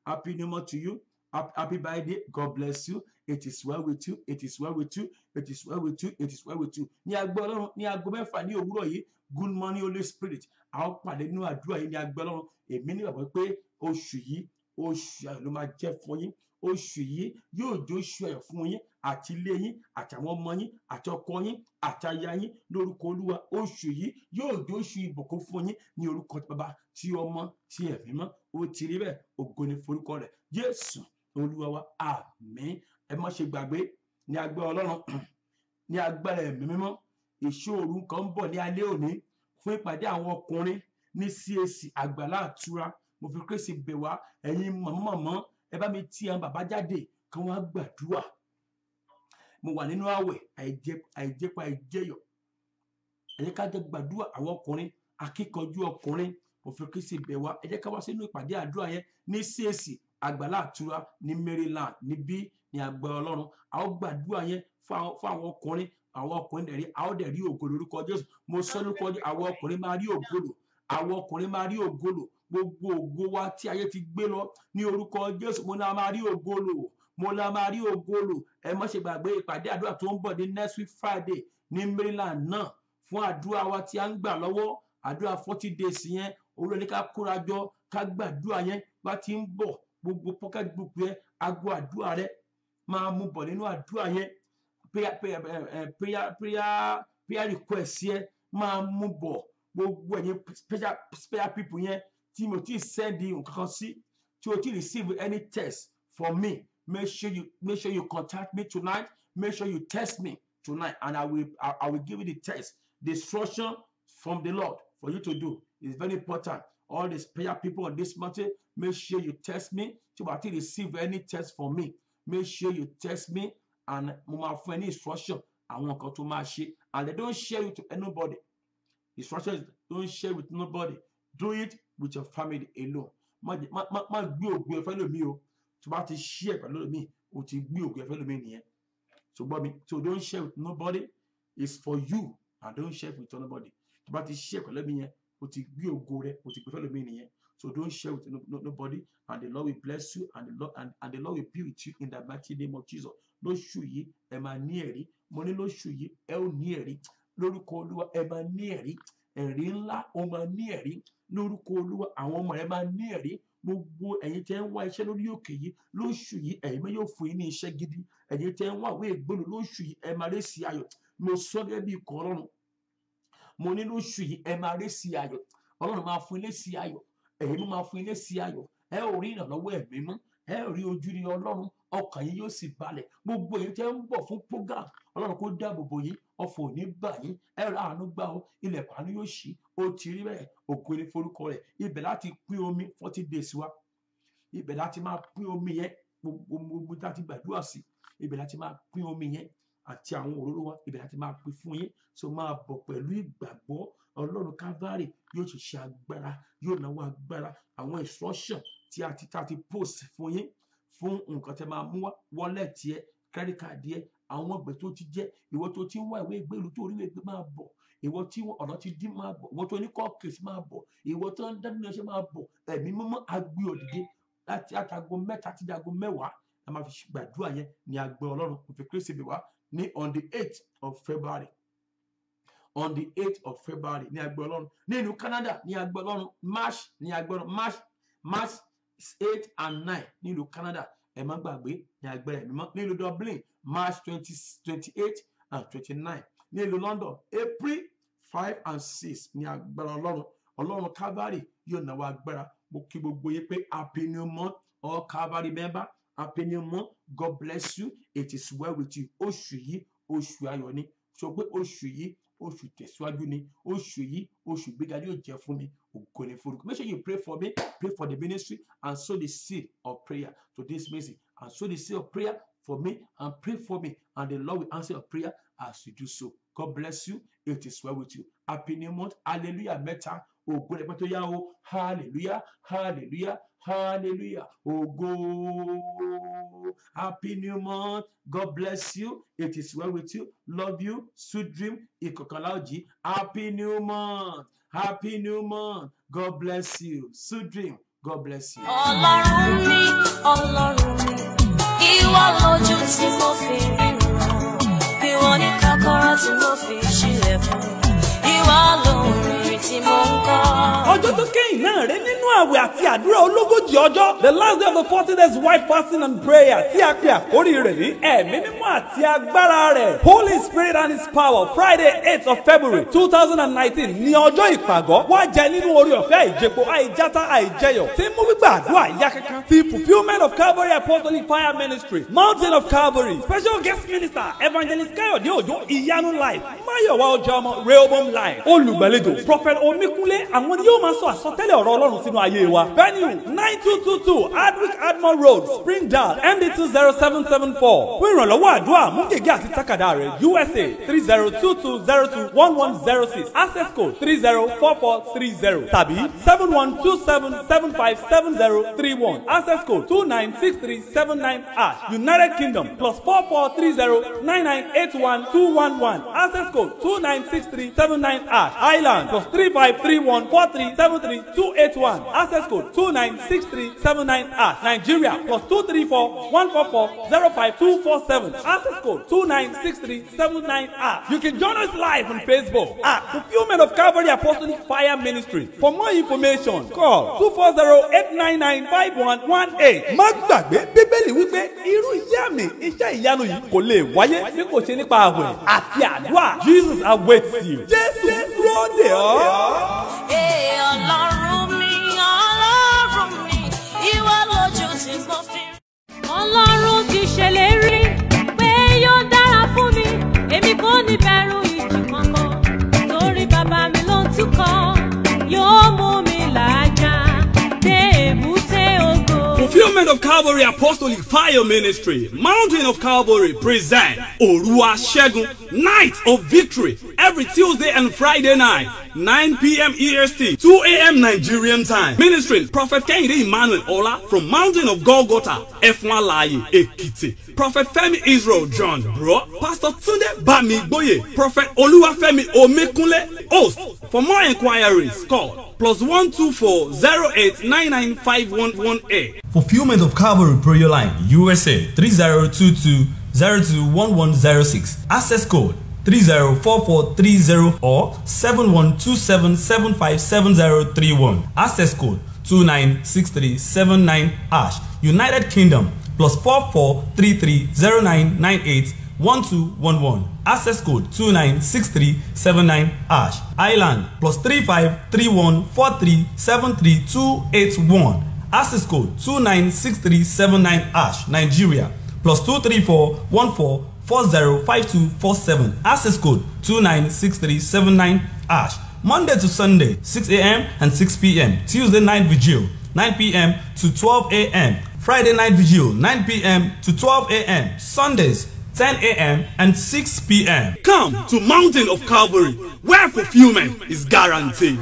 Happy new month to you. Happy birthday. God bless you. It is well with you. It is well with you. It is well with you. It is well with you. Ní agbẹ́ Ọlọ́run, ní aago mẹ́fà ní òwúrọ̀ yìí, good morning Holy Spirit. A ó pàdé nínú àdúrà yìí ní agbẹ́ Ọlọ́run. Èmi ní ìgbàgbọ́ pé oṣù yìí, oṣù ayọ̀ ló máa jẹ́ fún yín. Oṣù yìí yóò jẹ́ oṣù ayọ̀ fún yín àti ilé yín àti àwọn ọmọ yín àti ọkọ yín àti aya yín lórúkọ Olúwa. Oṣù yìí yóò jẹ́ oṣù ìbùkún fún yín ní orúkọ ti Baba, ti Ọmọ, ti Ẹ̀mí Mímọ́. Ó ti rí bẹ́ẹ̀, ògo ni forúkọ rẹ̀ Jésù Olúwa wa. Àmín. Ẹ má ṣe gbàgbé ní agbára Ọlọ́run, ní agbára Ẹ̀mí Mímọ́, ìṣòro kan ń bọ̀ ní alẹ́ òní fún ìpàdé àwọn ọkùnrin ní CAC Àgbàlá Àtúrà. Mo fi Kristi bẹ̀ wá, ẹ̀yin mọ̀mọ́ ẹ bá mi tí àwọn bàbá jáde kí wọ́n gbàdúrà. Mo wà nínú àwẹ̀ àìjẹpa àìjẹyọ̀, ẹ jẹ́ ká jẹ́ gbàdúrà àwọn ọkùnrin, akíkanjú ọkùnrin. Mo fi Kristi bẹ̀ wá, ẹ jẹ́ ká wá sínú ìpàdé àdúrà yẹn ní CAC Àgbàlá Àtúrà ní Maryland níbí ní agbára Ọlọ́run. A ó gbàdúrà yẹn fún àwọn ọkùnrin. Àwọn ọkùnrin dẹ̀ rí, a ó dẹ̀ rí ògo lórúkọ Jésù. Mo sọ lórúkọ Jésù, àwọn ọkùnrin máa rí ògo lò. Àwọn ọkùnrin máa rí ògo lò. Gbogbo ògo wa tí ayé ti gbé lọ ní orúkọ Jésù, mo ní a máa rí ògo lò. Mo ní a máa rí ògo lò. Ẹ má ṣe gbàgbé ìpàdé àdúrà tó ń bọ̀ ní next week Friday ní Maryland náà fún àdúrà wa tí a ń gbà lọ́wọ́. Àdúrà 40 days yẹn, olú ẹni ká kóra jọ ká gbàdúrà yẹn bá ti ń bọ̀. Gbogbo pocket group yẹn, agbo àdúrà rẹ máa mú bọ̀ nínú àdúrà yẹn. Prayer request yẹn máa mú bọ̀. Gbogbo ẹ̀yin special people yẹn tí mo ti send nǹkan kan sí, tí o ti receive any text from me, make sure you contact me tonight. Make sure you text me tonight, and I will give you the text, the instruction from the Lord for you to do. It's very important. All the prayer people on this mountain, make sure you text me. So I didn't receive any text from me. Make sure you text me, and mo máa fún ẹ ní instruction àwọn nǹkan tó máa ṣe, and they don't share it to anybody. Instructions don't share with nobody. Do it with your family alone. Má gbé ògo ẹ fẹ́ lómi o. Tó bá ti share pẹ̀lú lómi, o ti gbé ògo ẹ fẹ́ lómi nìyẹn. So gbọ́ mi, so don't share with nobody. It's for you, and don't share with nobody. Tó bá ti share pẹ̀lú lómi yẹn, o ti gbé ògo rẹ, o ti gbé fẹ́ lómi nìyẹn. So don't share with nobody, and the Lord will bless you, and the Lord will be with you in the mighty name of Jesus. Lóṣù yìí ẹ máa ní ẹ̀rí. Mo ní lóṣù yìí ẹ ó ní ẹ̀rí. Lórúkọ Olúwa ẹ máa ní ẹ̀rí. Ẹ̀rí ńlá ó máa ní ẹ̀rí. Lórúkọ Olúwa àwọn ọmọ rẹ máa ní ẹ̀rí. Gbogbo ẹ̀yin tẹ́ ń wá iṣẹ́ lórí òkè yìí lóṣù yìí, ẹ̀yin yóò fún yín ní iṣẹ́ gidi. Ẹ̀yin tẹ́ ń wá ìwé ìgbóná lóṣù yìí, ẹ máa rí sí ayọ̀. Mo sọ gẹ́gẹ́ bí ikọ̀ Ọlọ́run. Mo ní lóṣù yìí ẹ máa rí sí ayọ̀. Ọlọ́run máa fún ilé sí ayọ̀. Ẹ̀yin ló máa fún ilé sí ayọ̀. Ẹ ò rí ìrànlọ́wọ́ Ẹ̀mí Mímọ́. Ẹ ò rí ojú rí Ọlọ́run. Ọkàn yín yóò sì balẹ̀. Gbogbo èyí tẹ́ ń bọ̀ fún program, Ọlọ́run kó dáàbò bò yín. Ọ̀fọ̀ ò ní bà yín. Ẹ ra àánú gbà ó. Ilẹ̀kùn àánú yóò ṣí. Ó ti rí bẹ́ẹ̀. Ògo ni forúkọ rẹ̀. Ibẹ̀ láti pín omi 40 days wa. Ibẹ̀ láti máa pín omi yẹn. Gbogbo tá ti gbàdúrà sí. Ibẹ̀ láti máa pín omi yẹn àti àwọn òróró wa. Ibẹ̀ láti máa pín fún yín. So máa bọ̀ pẹ̀lú ìgbàgbọ́. Ọlọ́run Calvary yóò ti ṣe agbára. Yóò náwó agbára. Àwọn instruction tí a ti post fún yín, fún nǹkan tẹ́ máa mú wá, wallet yẹ, credit card yẹ, àwọn ọgbẹ tó ti jẹ, ìwọ tó ti ń wá ìwé ìgbélú tó orílẹ̀ èdè máa bọ̀, ìwọ tí ọ̀nà ti dín máa bọ̀, ìwọ tó ní kọ́ọ̀kìs máa bọ̀, ìwọ tó ń dẹ́nu ẹṣẹ́ máa bọ̀, ẹ̀mí mímọ́ agbé òdìdé láti àtàgò 3 títí àgò 10 la máa fi gbàdúrà yẹn ní agbára Ọlọ́run kò fi Kristi bí wá ní on the 8th of February. On the 8th of February ní agbára Ọlọ́run ní ìlú Canada ní agbára Ọlọ́run March 8 and 9 ní ìlú Canada ẹ má gbàgbé ní agbára ẹ̀mí mọ́ ní ìlú Dublin March 28 and 29 ní ìlú London April 5 and 6 ní agbára Ọlọ́run Calvary yóò náwó agbára mo kí gbogbo yín pé happy new month all Calvary member, happy new month, God bless you, it is well with you. Oṣù yìí oṣù ayọ̀ ni, sọ pé oṣù yìí oṣù tẹ̀síwájú ni, oṣù yìí oṣù gbéga yóò jẹ́ fún mi, ògo ni fún mi. Make sure you pray for me, pray for the ministry and sow the seed of prayer to this message and sow the seed of prayer for me and pray for me and the Lord will answer your prayer as you do so. God bless you, it is well with you. Happy new month, hallelujah mẹ́ta, ògo rẹ̀ pẹ́tọ́ yá o, hallelujah, hallelujah, hallelujah, ògo. Happy new month, God bless you, it is well with you, love you, sweet dream, ìkọ̀kọ̀láòjì, happy new month, God bless you, sweet dream, God bless you. Ọlọ́run mi, ìwọ lójú tí mo fi ríran, ìwọ ní kọ́kọ́rọ́ tí mo fi ṣílẹ̀kùn, ìwọ lórin tí mo ń kọ́. Ọjọ́ tó kẹ́yìn náà rẹ nínú àwẹ̀ àti àdúrà ológójì ọjọ́. The last day of the 40 days white fasting and prayer tí a pè àkórí rẹ̀ ní ẹ̀mí mímọ́ àti agbára rẹ̀. Holy Spirit and His power Friday 8th of February 2019 ní ọjọ́ ìpàgọ́. Wá jẹ nínú orí ọ̀fẹ́ àìjẹpo àìjáta àìjẹyọ̀ tí mú gbígbà àdúrà ìyá kankan. Ti fulfilment of Calvary Apostolic Fire Ministry Mountain of Calvary special guest minister Evangelist Káyọ̀dé Òjó Ìyanu Life Máyọ̀wá Ọjọ́mọ Rehoboam Life olùgbàlejò Prophet Omíkúnlé àwọn ni yóò máa sọ àsọtẹ́lẹ̀ ọ̀rọ̀ Ọlọ́run sínú ayé wa. Venue 9222 Hardwick Admiral Road Springdale MD20774 fún ìrànlọ́wọ́ àdúrà mú gègé àti tákàdá rẹ̀ USA 3022021106 access code 304430 tàbí 7127757031 access code 296379 United Kingdom +443099812111 access code 296379 Ireland +35314373 access code 296379 Nigeria +23414405247 access code 296379 You can join us live on Facebook at Fulfilment of Calvary Apostolic Fire Ministry. For more information, call 240-899-5118. Má gbàgbé Bíbélì wípé irú iṣẹ́ àmì iṣẹ́ ìyanu yìí kò lè wáyé bí kò ṣe nípa àwẹ̀ àti àdúrà. Jesus awaits you. Jésù dúró dè ọ́. Ọlọ́run mi, ìwọ lójú tí mo fi. Ọlọ́run ti ṣèlérí pé yóò dára fún mi, èmi kò ní bẹ̀rù ìjì kankan, torí bàbá mi ló ń túkọ̀, yóò mú mi làjà dé èbúté ògo. Fulfilment of Calvary Apostolic Fire Ministry Mountain of Calvary present Òru Aṣẹ́gun Night of Victory every Tuesday and Friday night 9 p.m. EST 2 a.m. Nigerian time. Ministering Prophet Kehinde Emmanuel Ola from Mountain of Golgotha Efunalaye Ekiti. Prophet Femi Israel John Bro, Pastor Tunde Bamigboye, Prophet Oluwafemi Omekunle host. For more inquiries call +124-0899-5118. Fulfilment of Calvary Prayer Line USA 3022021106 access code 304430 or 7127757031 access code 296379 United Kingdom +443309981211 access code 296379 Ireland +3531437328 access code 296379 Nigeria +23414405247 access code 296379 Monday to Sunday 6 a.m. and 6 p.m. Tuesday night vigil 9 p.m. to 12 a.m. Friday night vigil 9 p.m. to 12 a.m. Sundays 10 a.m. and 6 p.m. Come to Mountain of Calvary where fulfillment is guaranteed.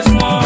fún ọ.